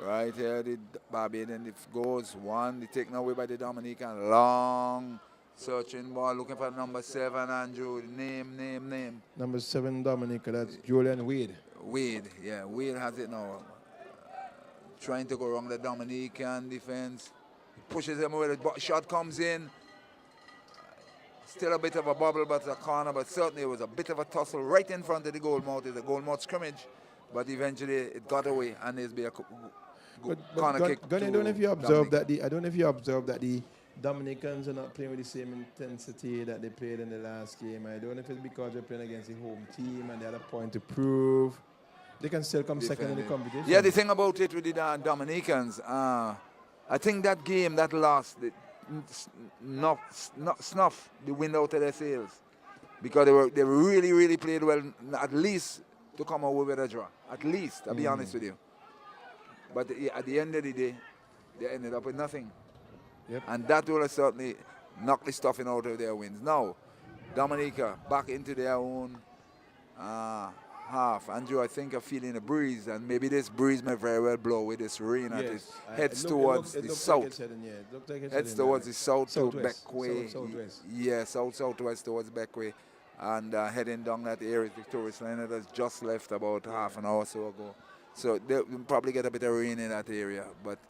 Right here, the Barbadian, it goes one, they taken away by the Dominican. Long searching ball, looking for number 7, Andrew. Name. Number 7, Dominica, that's Julian Wade. Wade, yeah, Wade has it now. Trying to go wrong the Dominican defense. Pushes him away, the shot comes in. Still a bit of a bubble, but a corner, but certainly it was a bit of a tussle right in front of the goal mouth. It's a goal mouth scrimmage, but eventually it got away and there's be a corner kick. I don't know if you observed that the Dominicans are not playing with the same intensity that they played in the last game. I don't know if it's because they're playing against the home team and they had a point to prove. They can still come second in the competition. Yeah, the thing about it with the Dominicans, I think that game, that loss, snuff the wind out of their sails, because they really played well, at least to come away with a draw. At least, I'll be honest with you. But at the end of the day, they ended up with nothing. Yep. And that will certainly knock the stuffing out of their wins. Now, Dominica back into their own half. Andrew, I think I'm feeling a breeze, and maybe this breeze may very well blow with this rain as it heads towards the south. Heads towards the south to Beckway. Southwest. Yeah, southwest towards Beckway. And heading down that area, the tourist line that has just left about half an hour or so ago. So they'll probably get a bit of rain in that area. But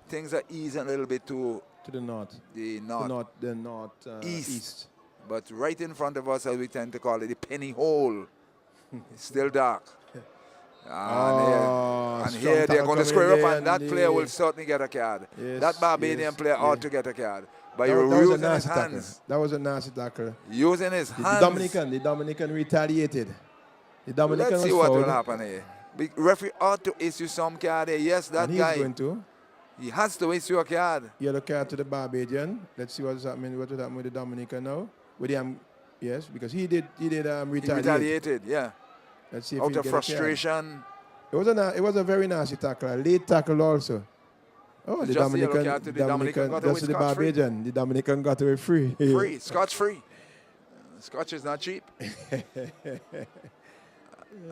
things are easing a little bit to the north. The east. But right in front of us, as we tend to call it, the penny hole. It's still dark. And here they're going to square up, and that player will certainly get a card. Yes, that Barbadian player ought to get a card. But that you're using his hands. That was a nasty tackle. Using his hands. The Dominican retaliated. Let's see what will happen here. The referee ought to issue some card here. Yes, that guy. Going to. He has to issue a card. Yellow card to the Barbadian. Let's see what's happening. What will happen with the Dominican now? With him, yes, because he did retaliate. He retaliated, yeah. Let's see if out of frustration. It was a very nasty tackle, a late tackle also. Oh, the Dominican got away the Barbadian. The Dominican got away free. Scotch free. Scotch is not cheap.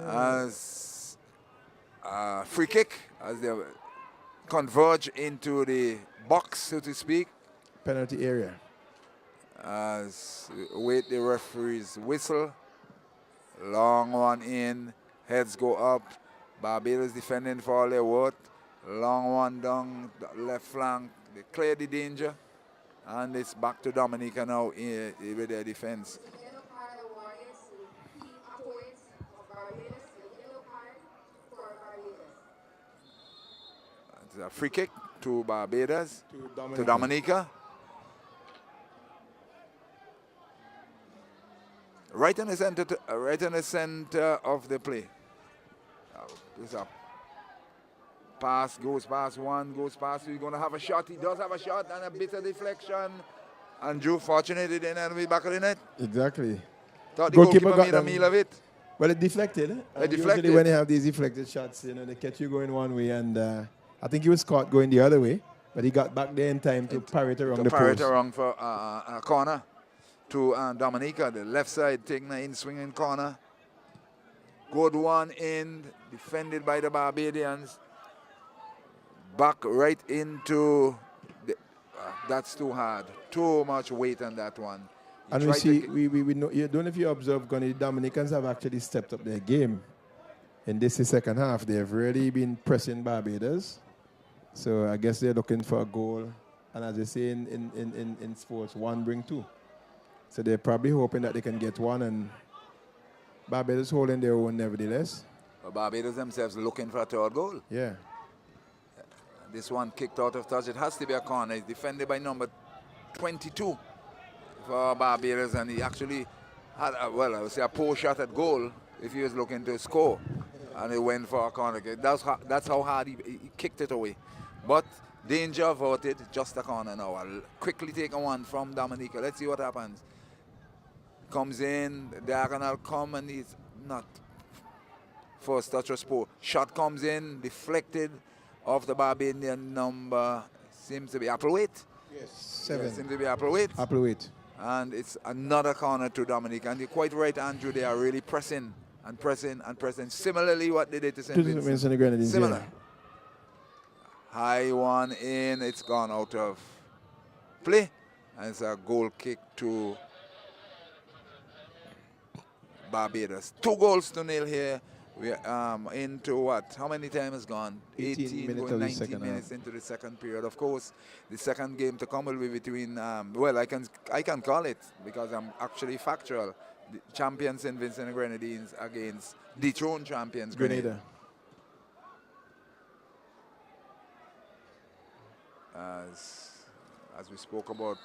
As free kick, as they converge into the box, so to speak. Penalty area. As wait the referee's whistle. Long one in, heads go up. Barbados defending for all their worth. Long one down the left flank. They clear the danger. And it's back to Dominica now with their defense. It's a free kick to Barbados, to Dominica. Right in the center of the play. This up. Pass goes past one, goes past two. He's going to have a shot. He does have a shot and a bit of deflection. Andrew, fortunate it didn't end up back of the net. Exactly. Thought the goalkeeper made a meal of it. Well, it deflected. It deflected. Usually when you have these deflected shots, they catch you going one way, and I think he was caught going the other way, but he got back there in time to parry it around the post. Parry it around for a corner to Dominica, the left side, taking an in-swinging corner. Good one in, defended by the Barbadians. Back right into the, that's too hard. Too much weight on that one. And we see, we know, you don't know if you observe, Gunny, the Dominicans have actually stepped up their game in this second half. They've really been pressing Barbados. So I guess they're looking for a goal. And as they say in sports, one bring two. So they're probably hoping that they can get one, and Barbados holding their own nevertheless. But Barbados themselves looking for a third goal. Yeah. This one kicked out of touch. It has to be a corner. It's defended by number 22 for Barbados, and he actually had, I would say, a poor shot at goal if he was looking to score. And he went for a corner kick. That's how hard he kicked it away. But danger averted, just a corner now. I'll quickly take a one from Dominica. Let's see what happens. Comes in, the diagonal come, and he's not. First touch was poor. Shot comes in, deflected off the Barbadian number, seems to be Appleweight. Yes, 7. Yeah, seems to be Appleweight. Applewaite. And it's another corner to Dominica. And you're quite right, Andrew, they are really pressing and pressing and pressing. Similarly what they did to St. Vincent. Grenadines. Similar. High one in. It's gone out of play. And it's a goal kick to Barbados. 2-0 here. We're into what? How many time has gone? 18 minutes going of the 19 second minutes half. into the second period. Of course, the second game to come will be between, well, I can call it because I'm actually factual. The champions St. Vincent and Grenadines against dethroned champions Grenada. As we spoke about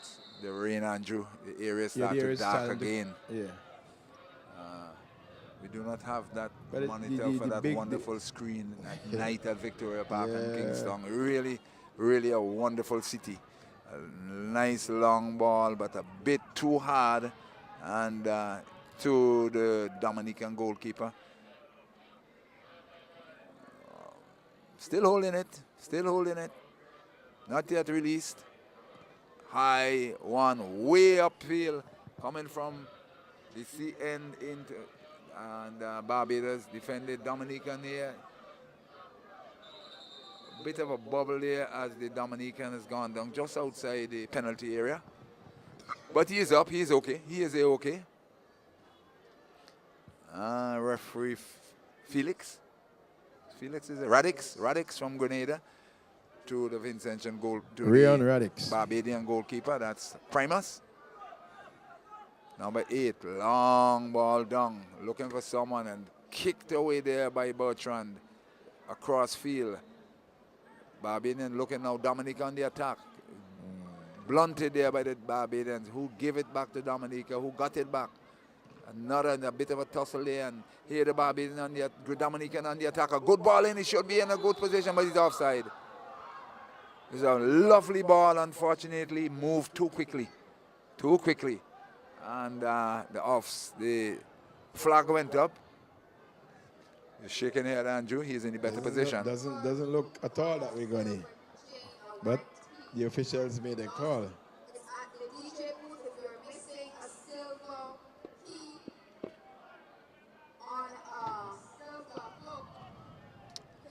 the rain, Andrew, the area started dark again. Yeah. We do not have that But monitor for that wonderful screen at night at Victoria Park and Kingston. Really, really a wonderful city. A nice long ball, but a bit too hard, and to the Dominican goalkeeper. Still holding it, still holding it. Not yet released. High one, way upfield, coming from the sea end into, and Barbados defended Dominican here. A bit of a bubble there as the Dominican has gone down just outside the penalty area. But he is up, he is okay, he is okay. Referee Felix is it? Radix from Grenada to the Vincentian goal, to Rion the Radix. Barbadian goalkeeper, that's Primus. Number 8, long ball down, looking for someone and kicked away there by Bertrand across field. Barbadian looking now, Dominica on the attack. Blunted there by the Barbadians, who gave it back to Dominica, who got it back. A bit of a tussle there, and here the Barbadian on the Dominican on the attack. A good ball in, he should be in a good position, but he's offside. It's a lovely ball, unfortunately, moved too quickly. And the flag went up. He's shaking head, Andrew. He's in the better position. Doesn't look at all that we're going to. But the officials made a call. It's at the DJ booth if you're missing a silver key on a silver cloak.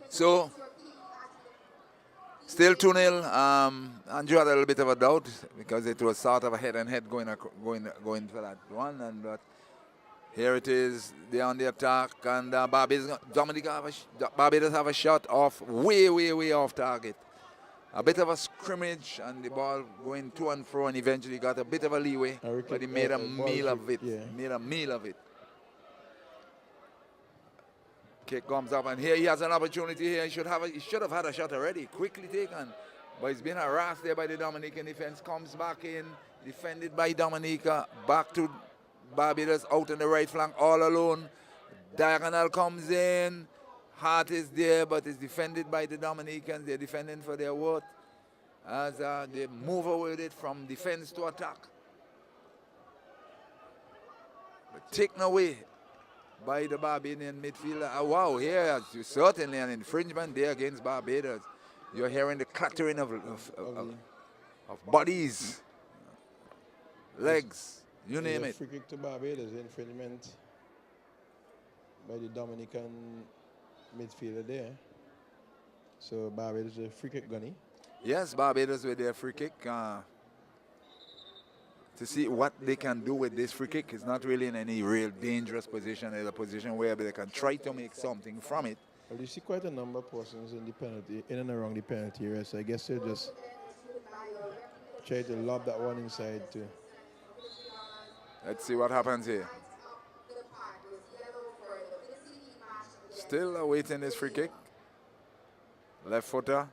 So, still 2-0. Andrew had a little bit of a doubt because it was sort of a head-and-head going for that one. But here it is. They're on the attack, and Barbados have a shot off, way off target. A bit of a scrimmage, and the ball going to and fro, and eventually got a bit of a leeway, but he made a meal of it. Yeah. Made a meal of it. Kick comes up, and here he has an opportunity here. He should have had a shot already, quickly taken. But he's been harassed there by the Dominican defense. Comes back in, defended by Dominica. Back to Barbados, out on the right flank, all alone. Diagonal comes in. Hart is there, but is defended by the Dominicans. They're defending for their worth as they move away with it from defense to attack. But taken away by the Barbadian midfielder. Wow, here is certainly an infringement there against Barbados. You're hearing the clattering of bodies, legs, you name it. Free kick to Barbados, infringement by the Dominican midfielder there. So Barbados a free kick, Gunny. Yes, Barbados with their free kick. To see what they can do with this free kick. It's not really in any real dangerous position. It's a position where they can try to make something from it. Well, you see quite a number of persons in the penalty, in and around the penalty area. So I guess they'll just try to lob that one inside too. Let's see what happens here. Still awaiting this free kick. Left footer.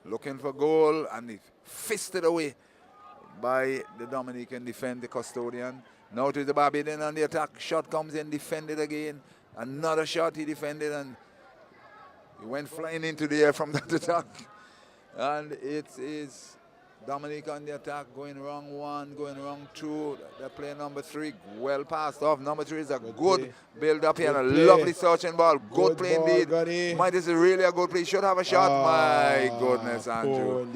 Looking for goal, and he fisted away by the Dominican defender, the custodian. Now to the Barbadian on the attack. Shot comes in, defended again. Another shot he defended, and he went flying into the air from that attack. And it is Dominica on the attack, going wrong 1, going wrong 2. They're playing number 3, well passed off. Number 3 is a good build up here, and a lovely searching ball. Good play indeed. This is really a good play. Should have a shot. My goodness, Andrew.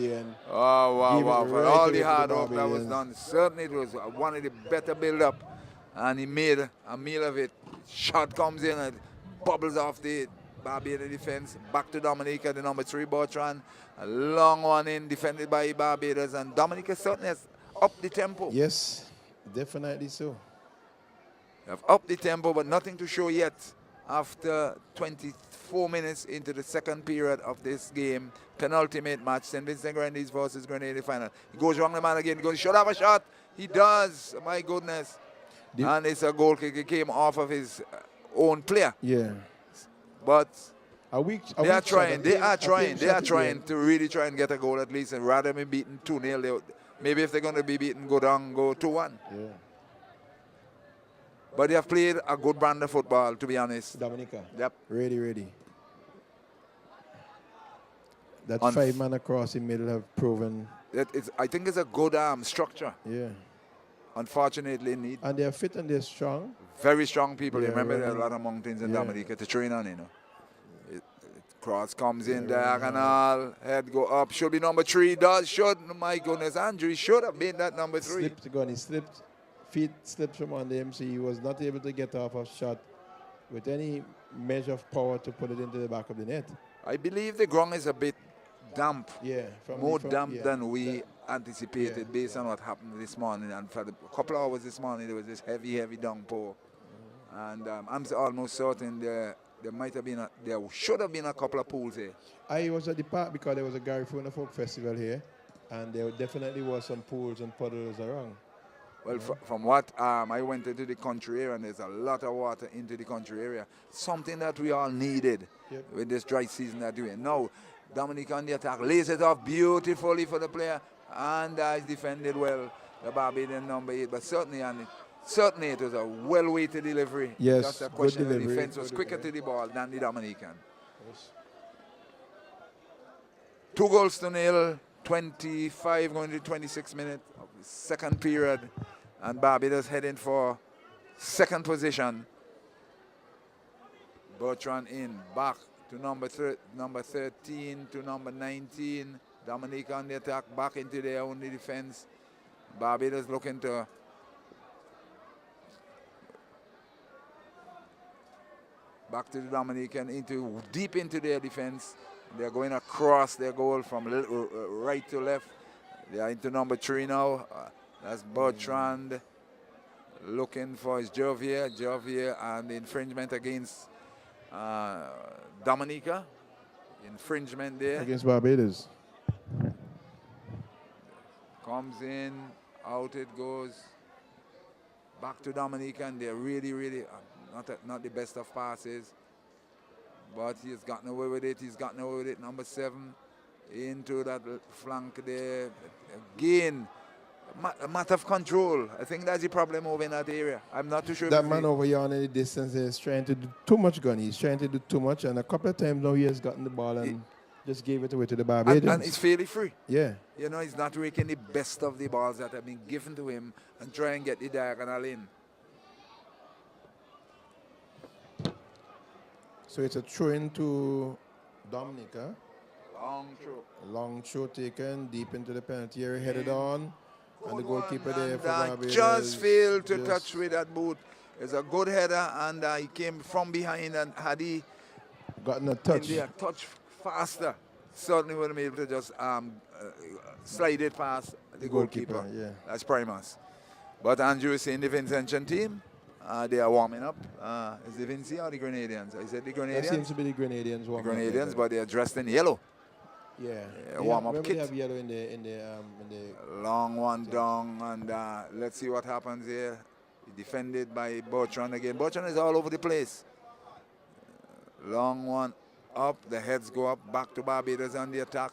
Oh, wow. For all the hard work that was done, certainly it was one of the better build up, and he made a meal of it. Shot comes in and bubbles off the Barbados defense. Back to Dominica, the number 3, Bertrand. A long one in, defended by Barbados. And Dominica certainly has upped the tempo. Yes, definitely so. They have upped the tempo, but nothing to show yet. After 24 minutes into the second period of this game, penultimate match, St. Vincent Grenadines versus Grenada final. He goes wrong the man again. He goes, should have a shot. He does. My goodness. And it's a goal kick. It came off of his own player. Yeah. But They are trying to really try and get a goal at least, and rather than beaten 2-0, maybe if they're going to be beaten, go down, go 2-1. Yeah. But they have played a good brand of football, to be honest. Dominica. Yep. Ready. That 5-man across the middle have proven. I think it's a good structure. Yeah. Unfortunately, need. And they're fit and they're strong. Very strong people. Yeah, Remember, there are a lot of mountains in Dominica to train on, you know. Cross comes in, diagonal, head go up. Should be number 3. My goodness, Andrew, he should have been that number 3. He slipped. Feet slipped from under him, so he was not able to get off a shot with any measure of power to put it into the back of the net. I believe the ground is a bit damp. Yeah. More damp than we anticipated based on what happened this morning. And for a couple of hours this morning, there was this heavy downpour. And I'm almost certain there should have been a couple of pools here. I was at the park because there was a Garifuna Folk Festival here, and there definitely was some pools and puddles around. Well, from what I went into the country area, and there's a lot of water into the country area. Something that we all needed with this dry season that we're in. Now, Dominica on the attack lays it off beautifully for the player, and he's defended well, the Barbadian number 8. But certainly it was a well-weighted delivery. Yes, just a question of the defense was quicker to the ball than the Dominican. Yes. 2-0, 25 going to 26 minutes of the second period, and Barbados heading for second position. Bertrand in, back to number 13 to number 19. Dominica on the attack, back into their own defense. Barbados looking to back to the Dominican, deep into their defense. They're going across their goal from right to left. They are into number 3 now. That's Bertrand looking for his Jovier, and the infringement against Dominica. Infringement there. Against Barbados. Comes in, out it goes. Back to Dominica, and they're really not the best of passes. But he's gotten away with it. Number 7 into that flank there. Again, a matter of control. I think that's the problem over in that area. I'm not too sure. That man over here on the distance is trying to do too much, Gunny. He's trying to do too much, and a couple of times now he has gotten the ball and just gave it away to the Barbadians. And it's fairly free. Yeah. You know, he's not making the best of the balls that have been given to him and try and get the diagonal in. So it's a throw into Dominica. Long throw taken deep into the penalty area, headed on. And the goalkeeper there for Barbados just failed to touch with that boot. It's a good header, and he came from behind, and had he gotten a touch faster, certainly would have been able to just slide it past the goalkeeper. Yeah. That's Primus. But Andrew is saying the Vincentian team, they are warming up. Is the Vinci or the Grenadians? I said the Grenadians. That seems to be the Grenadians warming up. The Grenadians, but they are dressed in yellow. Yeah. Warm-up kit. They have yellow in the long one down, and let's see what happens here. Defended by Bertrand again. Bertrand is all over the place. Long one up, the heads go up, back to Barbados on the attack.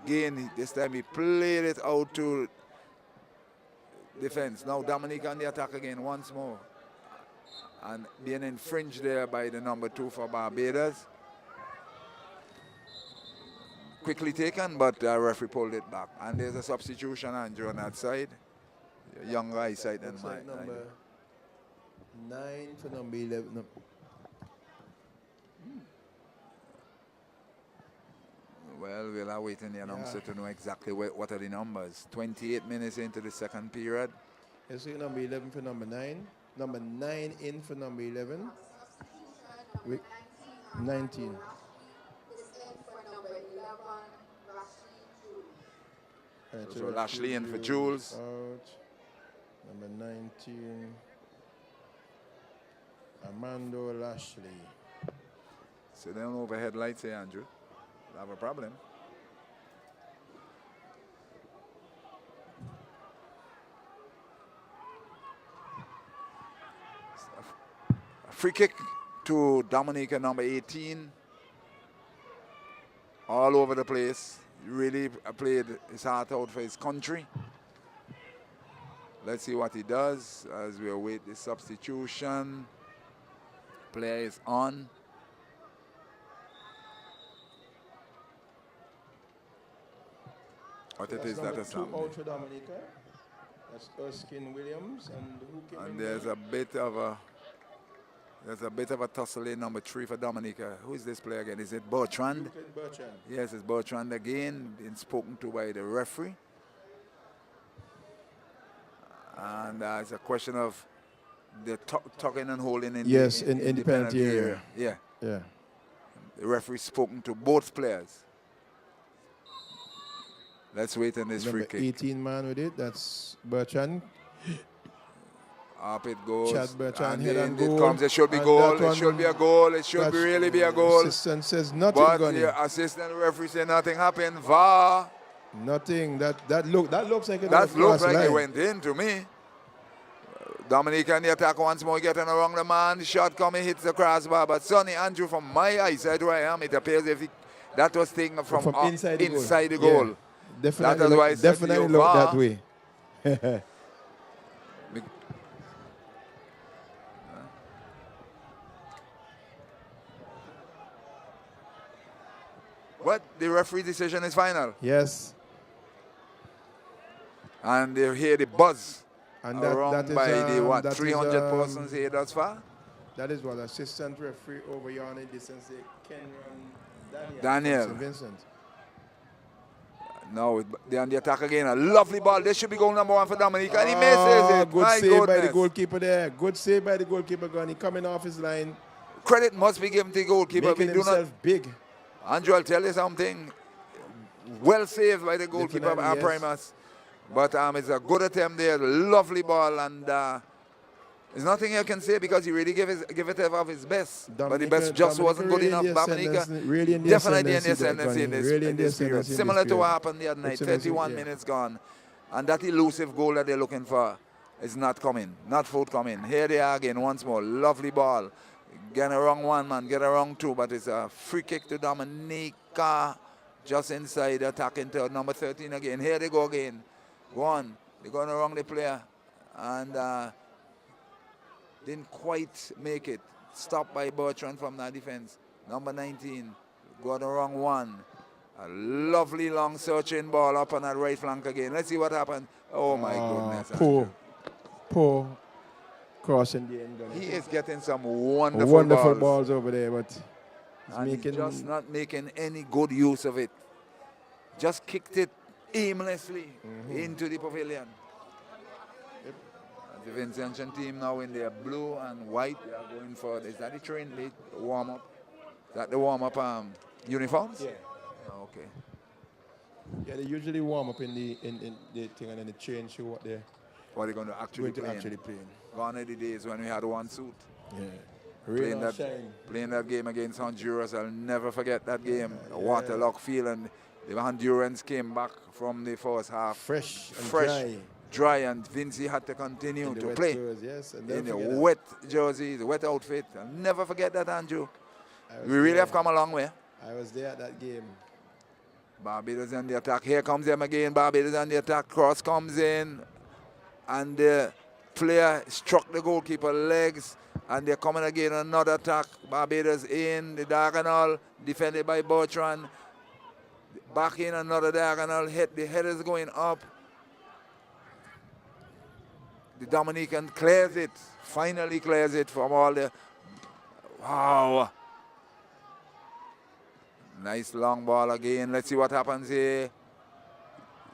Again, this time he played it out to defense. Now Dominica on the attack again once more. And being infringed there by the number 2 for Barbados. Quickly taken, but the referee pulled it back. And there's a substitution, Andrew, on that side. Younger eyesight than mine. Number 9 for number 11. No. Well, we'll are waiting the announcer to know exactly what are the numbers. 28 minutes into the second period. You see number 11 for number 9. Number 9 in for number 11. number We- 19, 19. is in for number 11, Rashid Jules. Right, So Lashley in for Jules. Out. Number 19. Armando Lashley. Sit down overhead lights here, Andrew. You'll have a problem. A free kick to Dominica, number 18. All over the place. He really played his heart out for his country. Let's see what he does as we await the substitution. Player is on. What it is that number is 2 happening. out for Dominica. That's Erskine Williams. And who came in And there? there's a bit of a tussle in number 3 for Dominica. Who is this player again? Is it Bertrand? Lucan Bertrand. Yes, it's Bertrand again, being spoken to by the referee. And it's a question of the tucking and holding in Yes, the, in the penalty area. Yeah, Yeah. the referee spoken to both players. Let's wait on this free Number kick. 18 man with it. That's Bertrand. Up it goes. Chad Bertrand, and head in and it goal. comes. It should be And goal. that It one- should be a goal. It should really be a goal. Assistant says nothing, But Gunny. the assistant referee said nothing happened. VAR. Nothing. That looks like it That was looked cross like it line. went in to me. Dominica in the attack once more, getting around the man. The shot coming, hits the crossbar. But Sonny Andrew, from my eyesight where I am, it appears if that was taken from inside the inside goal. the goal. Yeah. Definitely, That is why I said to definitely you, look VAR. that way. But the referee decision is final. Yes. And they hear the buzz And around that is, by the, what, that is, 300 persons here thus far? That is what assistant referee over here on the distance, Kenron Daniel. St. Vincent. No, they're on the attack again. A lovely ball. This should be goal number 1 for Dominica. And he misses it. Good My save by the goodness. goalkeeper there. Good save by the goalkeeper, Gunny. Coming off his line, Credit must be given to the goalkeeper. making We do not. himself big. Andrew, I'll tell you something. Well saved by the goalkeeper, Definitely, yes. Primus. But it's a good attempt there. Lovely ball. And there's nothing you can say because he really give it of his best. But the best just wasn't good enough. Dominica Really in the definitely in the ascendancy ascendancy in this, Really in this period. ascendancy in Similar this to what period. happened the other night. Ascendancy, 31 yeah. minutes gone. And that elusive goal that they're looking for is not coming. Not forthcoming. Here they are again once more. Lovely ball. Get around one man, get around two, but it's a free kick to Dominica. Just inside, attacking to number 13 again. Here they go again. Go on. They're going around the player. And didn't quite make it. Stopped by Bertrand from that defense. Number 19. Got the wrong one. A lovely long searching ball up on that right flank again. Let's see what happened. Oh my goodness. Poor crossing the end. He is getting some wonderful, balls over there, but and he's just not making any good use of it. Just kicked it aimlessly into the pavilion. The Vincentian team now in their blue and white. They are going for, is that the train late warm-up? Is that the warm-up uniforms? Yeah. Oh, okay. Yeah, they usually warm up in the thing and then they change to what they're What are they going to actually going to play? actually play. Gone are the days when we had one suit. Yeah. Playing Rain or shine. playing that game against Honduras, I'll never forget that game. A waterlogged field, and the Hondurans came back from the first half Fresh and dry, and Vinci had to continue in the to wet play clothes, yes, and in the don't forget that. wet jersey, the wet outfit. I'll never forget that, Andrew. I was We really there. have come a long way. I was there at that game. Barbados on the attack. Here comes them again. Barbados on the attack. Cross comes in, and the player struck the goalkeeper legs, and they're coming again. Another attack. Barbados in the diagonal, defended by Bertrand. Back in another diagonal. The header is going up. The Dominican clears it. Finally clears it from all the. Wow. Nice long ball again. Let's see what happens here.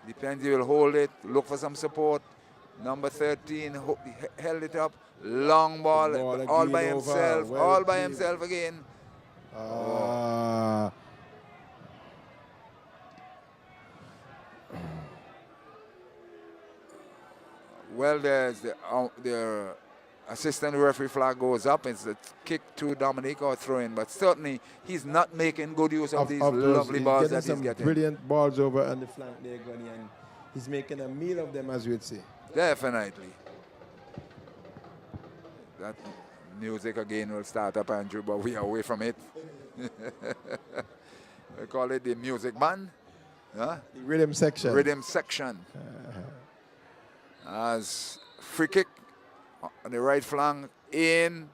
Depends, he will hold it, look for some support. Number 13 held it up. Long ball, Ball all again by over. himself. Well All by played. himself again. Well, there's the assistant referee flag goes up. It's a kick to Dominic or throw in, but certainly he's not making good use of these lovely balls that he's getting. Brilliant balls over on the flank there, Gunny, and he's making a meal of them, as we'd say. Definitely. That music again will start up, Andrew, but we are away from it. We call it the music band. Huh? The rhythm section. Rhythm section. As free kick on the right flank in.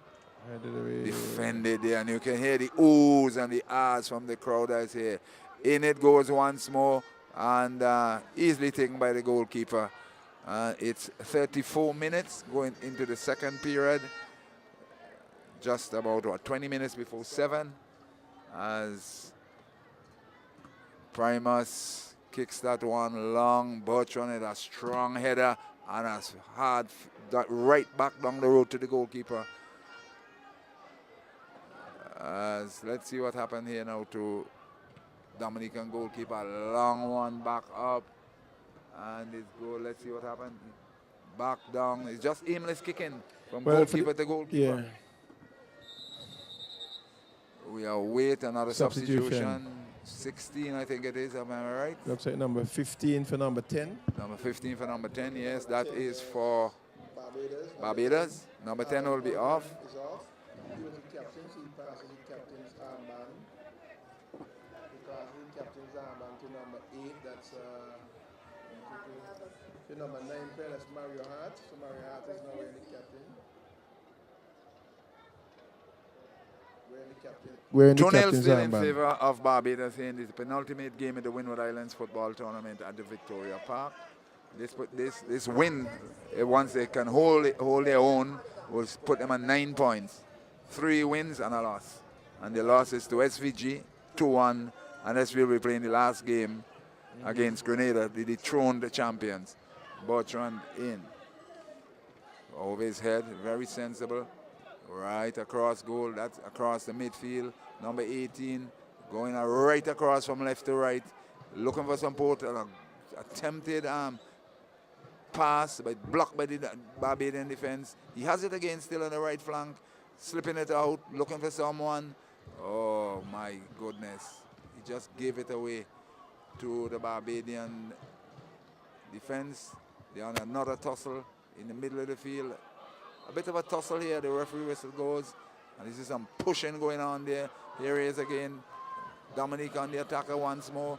Defended there, and you can hear the oohs and the ahs from the crowd that's here. In it goes once more, and easily taken by the goalkeeper. It's 34 minutes going into the second period. Just about 20 minutes before 7, as Primus kicks that one long. Bertrand had a strong header and a hard right back down the road to the goalkeeper. As let's see what happened here now to Dominican goalkeeper. Long one back up, and it's goal. Let's see what happened. Back down. It's just aimless kicking from goalkeeper to goalkeeper. Yeah. We await another substitution. 16, I think it is. Am I right? Looks like number 15 for number 10. Number 15 for number 10. Yes, that is for Barbados. Number 10 will be off. Is off. He was the captain, so he passes the captain's armband. He passes the captain's armband to number 8. That's to number 9 player. That's Mario Hart. So Mario Hart is now wearing the captain. Wearing the 2-0 captain's still in armband. favor of Barbados in this penultimate game in the Windward Islands football tournament at the Victoria Park. This win, once they can hold their own, will put them at 9 points. 3 wins and a loss. And the loss is to SVG, 2-1, and SVG will be playing the last game against Grenada, the dethroned champions. Bertrand in. Over his head, very sensible. Right across goal, that's across the midfield. Number 18 going right across from left to right, looking for support. Attempted pass, but blocked by the Barbadian defense. He has it again, still on the right flank, slipping it out, looking for someone. Oh my goodness! He just gave it away to the Barbadian defense. They're on another tussle in the middle of the field. A bit of a tussle here, the referee whistle goes, and this is some pushing going on there. Here he is again, Dominic on the attacker once more,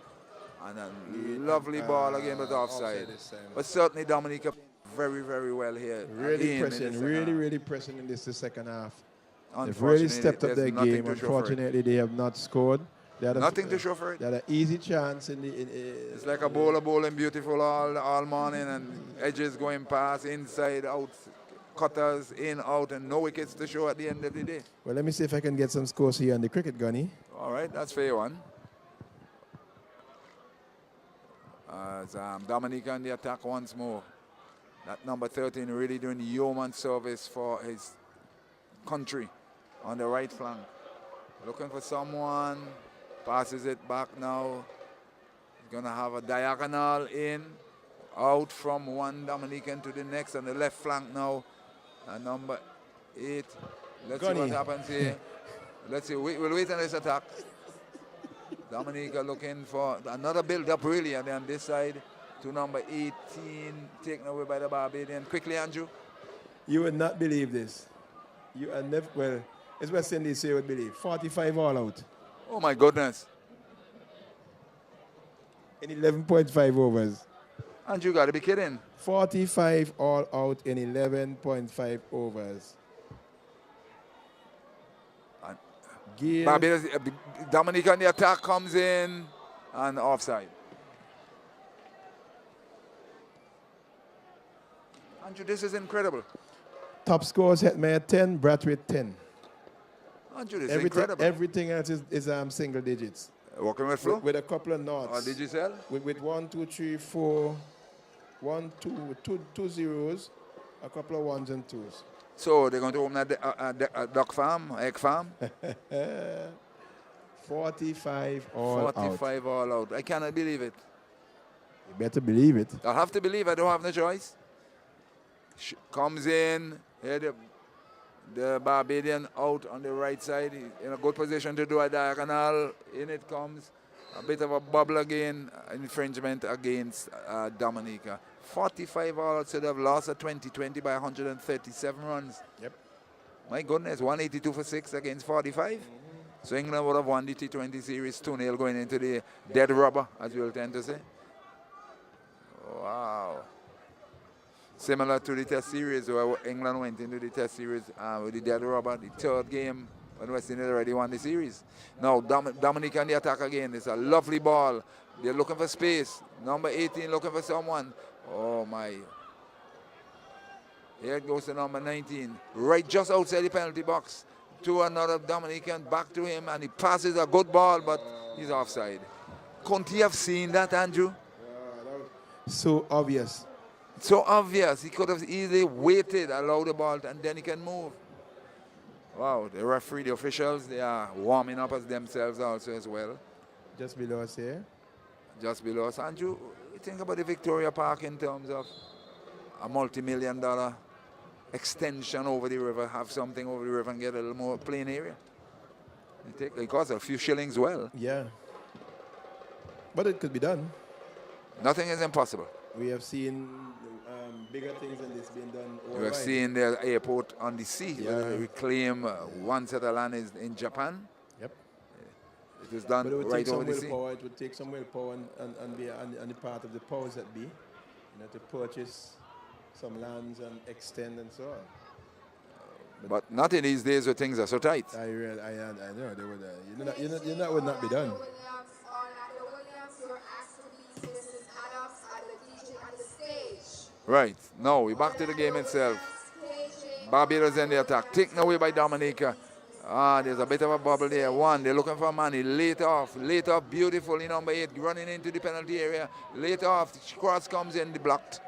and a lovely ball again, but offside. But certainly Dominic very, very well here. Really pressing, really pressing in the second half. They've Unfortunately, really stepped up their game. Unfortunately, they have not scored. They had nothing to show for it. They had an easy chance in the. It's like a bowler bowling beautiful all morning, and edges going past, inside, out. Cutters in, out, and no wickets to show at the end of the day. Well, let me see if I can get some scores here on the cricket, Gunny. All right, that's fair one. As Dominic on the attack once more. That number 13 really doing yeoman service for his country on the right flank. Looking for someone, passes it back now. He's going to have a diagonal in, out from one Dominican to the next on the left flank now. Number 8. Let's see what happens here. Let's see. We'll wait on this attack. Dominica looking for another build-up really, and then this side to number 18, taken away by the Barbadian. Quickly, Andrew. You would not believe this. You are never, well, it's what Cindy say you would believe. 45 all out. Oh my goodness. In 11.5 overs. Andrew, got to be kidding. 45 all out in 11.5 overs. Barbados, Dominic on the attack comes in and offside. Andrew, this is incredible. Top scores, Hetmeyer 10, Brathwaite 10. Andrew, this is incredible. Everything else is single digits. Working with flow? With a couple of knots. Or did you sell? With 1, 2, 3, 4, Two zeros, a couple of ones and twos. So they're going to open a duck farm, egg farm? 45 all 45 out. all out. I cannot believe it. You better believe it. I have to believe. I don't have no choice. Comes in. Here the Barbadian out on the right side. He's in a good position to do a diagonal. In it comes. A bit of a bubble again. Infringement against Dominica. 45 all out. So they've lost a 20-20 by 137 runs. Yep. My goodness. 182 for 6 against 45. So England would have won the T20 series 2-0 going into the dead rubber, as we'll tend to say. Wow. Similar to the Test series where England went into the Test series with the dead rubber, the third game when West Indies already won the series. Now Dominica on the attack again. It's a lovely ball. They're looking for space. Number 18 looking for someone. Oh my. Here it goes to number 19. Right just outside the penalty box. To another Dominican, back to him, and he passes a good ball, but he's offside. Couldn't he have seen that, Andrew? So obvious. So obvious. He could have easily waited, allowed the ball, and then he can move. Wow, the referee, the officials, they are warming up as themselves also as well. Just below us here. Just below us. Andrew, you think about the Victoria Park in terms of a multi-million-dollar extension over the river, have something over the river and get a little more plain area. It costs a few shillings well. Yeah. But it could be done. Nothing is impossible. We have seen bigger things than this being done worldwide. We have seen the airport on the sea. Yeah. Where they reclaim one set of land is in Japan. Yep. It was done But it would right take over some the sea. willpower. It would take some willpower and be on the part of the powers that be, to purchase some lands and extend and so on. But not in these days where things are so tight. I know they would. That would not be done. Right. Now we're back to the game itself. Barbados in the attack. Taken away by Dominica. There's a bit of a bubble there. One, they're looking for money. Late off beautifully. Number 8 running into the penalty area. Late off. Cross comes in, blocked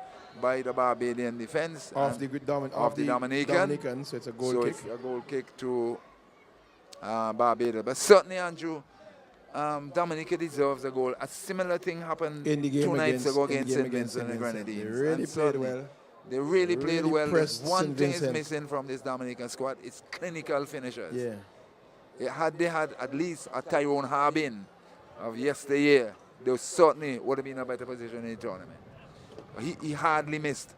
by the Barbadian defense. Off the Dominican. So it's a goal kick. It's a goal kick to Barbados. But certainly, Andrew, Dominica deserves a goal. A similar thing happened in the game 2 nights ago against St. Vincent and Grenadines. They really played well. They really played well. pressed One St. thing is Vincent. missing from this Dominican squad. It's clinical finishers. Yeah. Had they had at least a Tyrone Harbin of yesteryear, they certainly would have been in a better position in the tournament. He hardly missed.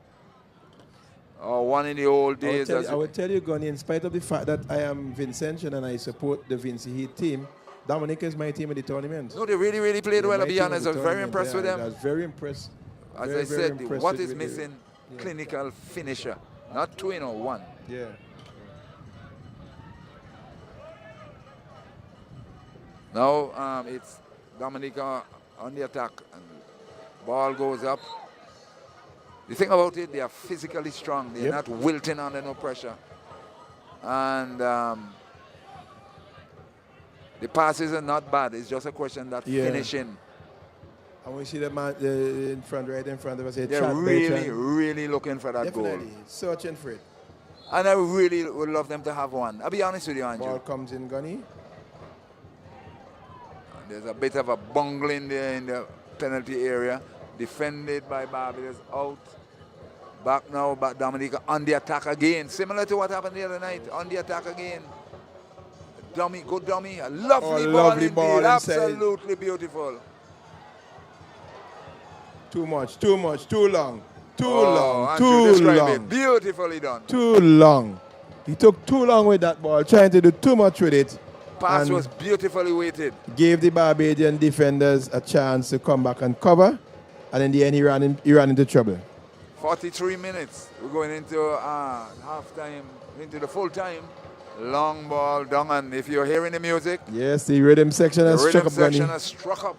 One in the old days. I will tell you, Gunny, in spite of the fact that I am Vincentian and I support the Vince Heat team, Dominica is my team in the tournament. No, they really, really played well, to be honest. I was very impressed with them. I was very impressed. As I said, what is missing? Clinical finisher. Not 2 in or 1. Yeah. Now it's Dominica on the attack. And ball goes up. The thing about it, they are physically strong. They're not wilting under no pressure. And the passes are not bad. It's just a question that finishing. And we see the man right in front of us. They're really looking for that goal. Definitely. Searching for it. And I really would love them to have one. I'll be honest with you, Andrew. Ball comes in, Gunny. There's a bit of a bungling there in the penalty area. Defended by Barbados, out. Back now, back Dominica on the attack again. Similar to what happened the other night, on the attack again. Dummy, good dummy. A lovely ball indeed. Absolutely beautiful. Too much, too long. Too long. Beautifully done. Too long. He took too long with that ball, trying to do too much with it. Pass was beautifully weighted. Gave the Barbadian defenders a chance to come back and cover. And in the end, he ran into trouble. 43 minutes. We're going into halftime, into the full time. Long ball down, and if you're hearing the music, yes, the rhythm section has struck up.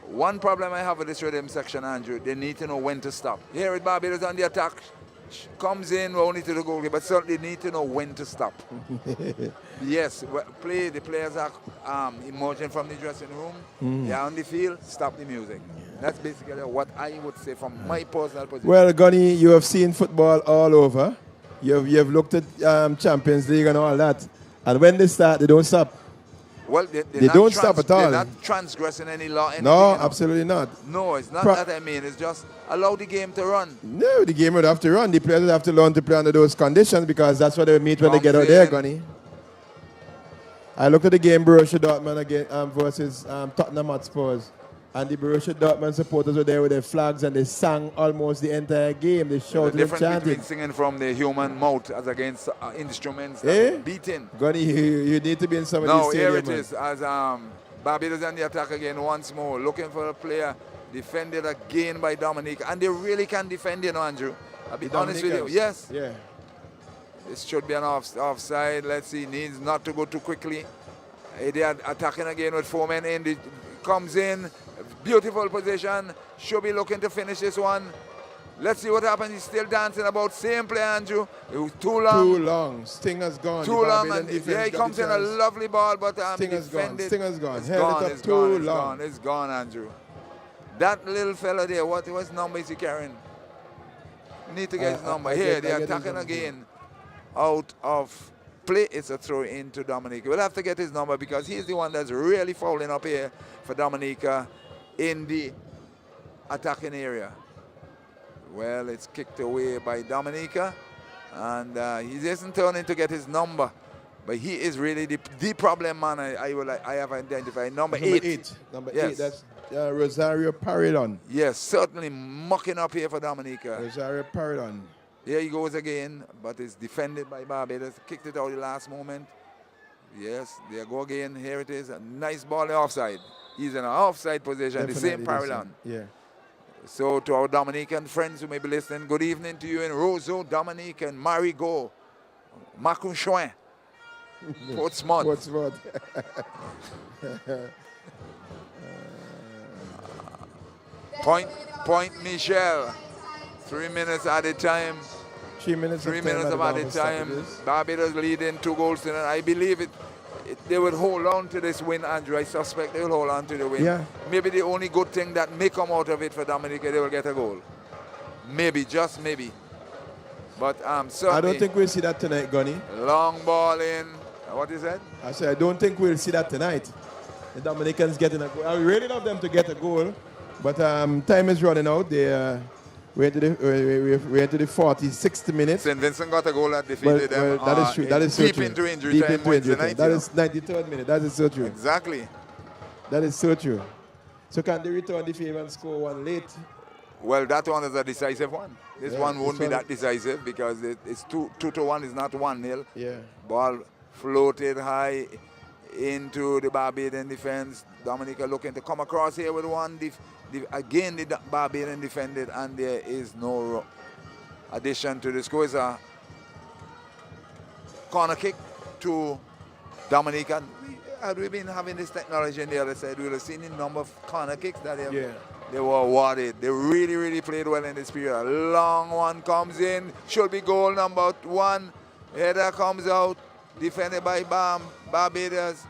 One problem I have with this rhythm section, Andrew, they need to know when to stop. Here at Barbados on the attack. comes in only to the goalkeeper, but certainly need to know when to stop. Yes, the players are emerging from the dressing room. They're on the field, stop the music. That's basically what I would say from my personal position. Well, Gunny, you have seen football all over. You've looked at Champions League and all that. And when they start, they don't stop. Well, they don't stop at all. They're not transgressing any law. Anything, no, absolutely not. No, it's not that I mean. It's just allow the game to run. No, the game would have to run. The players would have to learn to play under those conditions because that's what they meet when they get out there, Gunny. I looked at the game Borussia Dortmund again versus Tottenham Hotspurs. And the Borussia Dortmund supporters were there with their flags and they sang almost the entire game. They shouted and chanted. Between singing from the human mouth as against instruments beating. Gunny, you need to be in some of these stadiums. Now here it is as Barbados on the attack again once more. Looking for a player. Defended again by Dominica. And they really can defend, you know, Andrew. I'll be honest with you. Yes. Yeah. This should be an offside. Let's see. Needs not to go too quickly. They are attacking again with 4 men in. Comes in. Beautiful position. Should be looking to finish this one. Let's see what happens. He's still dancing about. Same play, Andrew. It was too long. Too long. Sting has gone. Too long. And yeah, he comes in a lovely ball, but Sting has gone. Sting has gone. It's gone. It's gone, Andrew. That little fella there, what number is he carrying? Need to get his number. Here, they're attacking again. Out of play, it's a throw into Dominica. We'll have to get his number because he's the one that's really fouling up here for Dominica in the attacking area. Well, it's kicked away by Dominica, and he isn't turning to get his number. But he is really the problem man I have identified. Number 8. Number 8, that's Rosario Paridon. Yes, certainly mucking up here for Dominica. Rosario Paridon. Here he goes again, but it's defended by Barbados. Kicked it out the last moment. Yes, there go again. Here it is. A nice ball offside. He's in an offside position, the same Paridon. Yeah. So to our Dominican friends who may be listening, good evening to you in Roseau, Dominique, and Marigot, Macunchoin, Portsmouth. Point Michel. 3 minutes at a time. 3 minutes. 3 minutes at a time. Barbados leading 2 goals to none. I believe they will hold on to this win, Andrew. I suspect they will hold on to the win. Yeah. Maybe the only good thing that may come out of it for Dominica, they will get a goal. Maybe, just maybe. But certainly, I don't think we'll see that tonight, Gunny. Long ball in. What is that? I said I don't think we'll see that tonight. The Dominicans getting a goal. I really love them to get a goal, but time is running out. We're into the 46th minute. St. Vincent got a goal that defeated them. That is true. That is so deep true. Into injury time Wednesday night. That is 93rd minute. That is so true. Exactly. That is so true. So can they return the favor and score one late? Well, that one is a decisive one. This one won't be that decisive because it's 2-1. It's not 1-0. Yeah. Ball floated high into the Barbadian defense. Dominica looking to come across here with one. Again, the Barbadian defended, and there is no addition to the score. It's a corner kick to Dominica. Had we been having this technology on the other side, we would have seen the number of corner kicks that they were awarded. They really, really played well in this period. A long one comes in. Should be goal number 1. Header comes out. Defended by Barbados.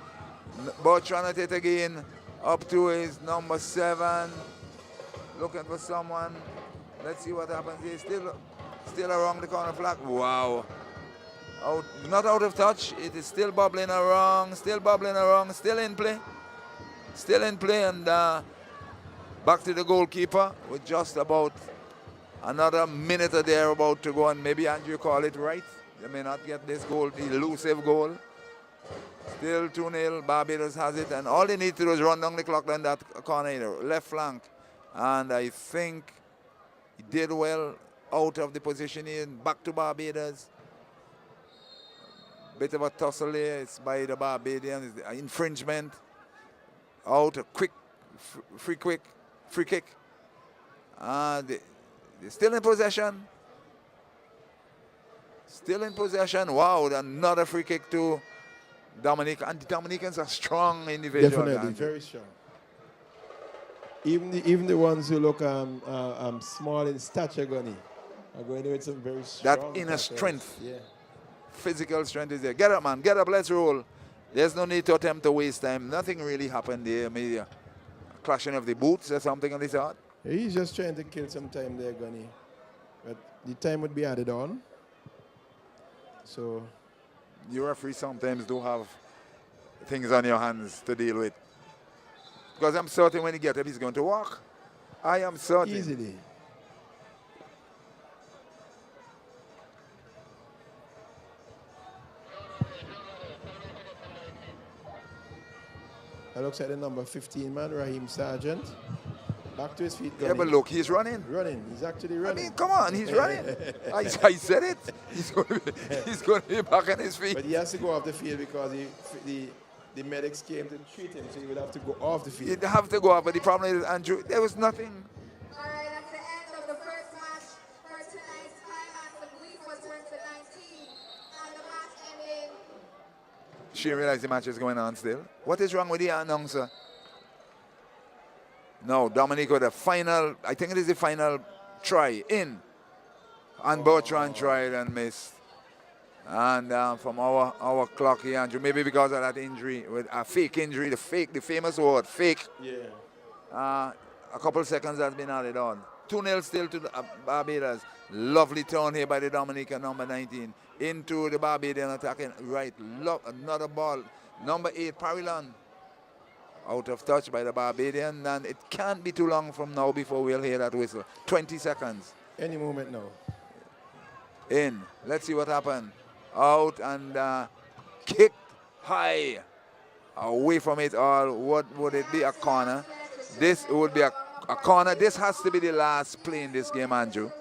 But trying to take again. Up to his number 7. Looking for someone. Let's see what happens here. Still around the corner flag. Wow. Not out of touch. It is still bubbling around. Still in play. And back to the goalkeeper with just about another minute or there about to go. And maybe Andrew call it right. They may not get this goal, the elusive goal. Still 2-0. Barbados has it. And all they need to do is run down the clock on that corner, left flank. And I think he did well out of the position in. Back to Barbados. Bit of a tussle here. It's by the Barbadians. Infringement. Out a quick free kick. They're still in possession. Wow, another free kick to Dominica. And the Dominicans are strong individuals. Definitely, very strong. Even the ones who look small in stature, Gunny, I'm going with some very That strong inner tackles. strength. Yeah. Physical strength is there. Get up, man. Get up. Let's roll. There's no need to attempt to waste time. Nothing really happened there. Maybe a clashing of the boots or something on this sort. He's just trying to kill some time there, Gunny. But the time would be added on. So You referees sometimes do have things on your hands to deal with. Because I'm certain when he gets up, he's going to walk. I am certain. easily. That looks like the number 15 man, Raheem Sargent. Back to his feet. Yeah, Gunny. but look, he's running. Running. He's actually I running. mean, come on, he's running. I said it. He's going to be back on his feet. But he has to go off the field because the medics came to treat him, so he would have to go off the field. He'd have to go up, but the problem is, Andrew, there was nothing. All right, that's the end of the first match for tonight's climax. I believe was turned to 19, and the match ended. She realized the match is going on still. What is wrong with the announcer? No, Dominic with the final, I think it is the final try in. And Bertrand tried and missed. And from our clock here, Andrew, maybe because of that injury, with a fake injury, the famous word, fake. Yeah. A couple seconds has been added on. 2-0 still to the Barbados. Lovely turn here by the Dominican, number 19. Into the Barbadian attacking right. Another ball. Number 8, Parilon. Out of touch by the Barbadian. And it can't be too long from now before we'll hear that whistle. 20 seconds. Any moment now. In. Let's see what happened. Out and kicked high. Away from it all. What would it be? A corner. This would be a corner. This has to be the last play in this game, Andrew.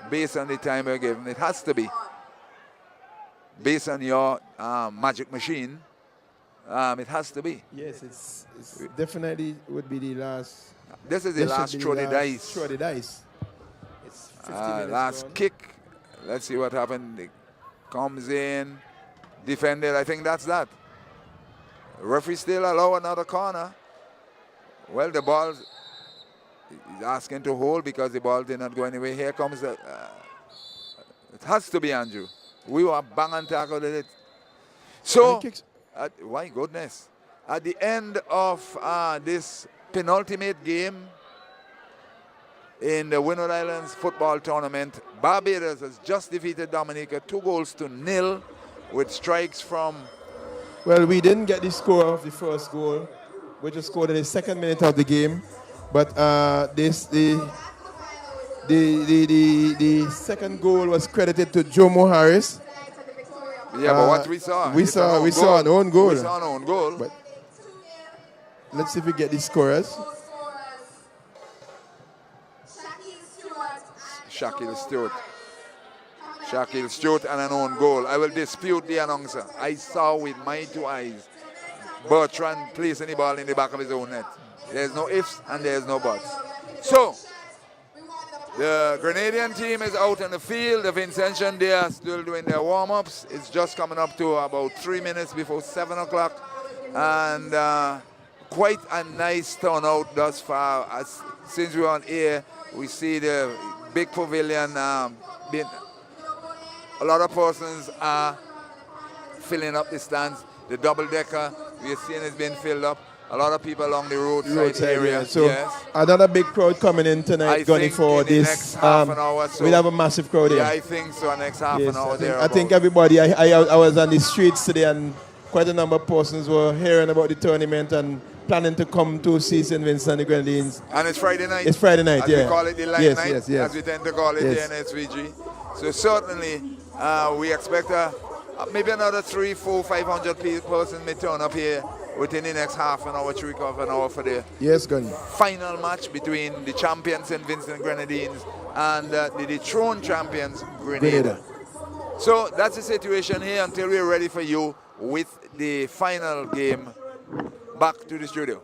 Based on the time we're given. It has to be. Based on your magic machine, it has to be. Yes, it's definitely would be the last. This is the last throw the dice. Throw the dice. It's 50 minutes last gone. kick. Let's see what happened. It comes in. Defended. I think that's that. Referee still allow another corner. Well, the ball is asking to hold because the ball did not go anywhere. Here comes the. It has to be Andrew. We were bang and tackled it. So, my goodness. At the end of this penultimate game in the Windward Islands football tournament, Barbados has just defeated Dominica 2-0 with strikes from. Well, we didn't get the score of the first goal. We just scored in the second minute of the game. But the second goal was credited to Jomo Harris. Yeah, but what we saw. We saw an own goal. We saw an own goal. But let's see if we get the scorers. Shaquille Stewart and an own goal. I will dispute the announcer. I saw with my 2 eyes Bertrand placing the ball in the back of his own net. There's no ifs and there's no buts. So, the Grenadian team is out on the field. The Vincentian, they are still doing their warm-ups. It's just coming up to about 3 minutes before 7 o'clock. And quite a nice turnout thus far. Since we're on air, we see the big pavilion being. A lot of persons are filling up the stands. The double-decker, we are seeing it's being filled up. A lot of people along the roadside area. Yeah. So yes. another big crowd coming in tonight, Gunny, for this. Next half an hour, so we'll have a massive crowd here. Yeah, I think so. Next half an hour there. I think everybody. I was on the streets today, and quite a number of persons were hearing about the tournament and planning to come to see St. Vincent and the Grenadines. And it's Friday night. It's Friday night, as yeah. we call it the light Yes, night, yes, yes. as we tend to call it Yes. here in SVG. So certainly, we expect maybe another 300, 400, 500 persons may turn up here within the next half an hour, 3/4 of an hour for the final match between the champions St. Vincent Grenadines and the dethroned champions Grenada. So that's the situation here until we're ready for you with the final game. Back to the studio.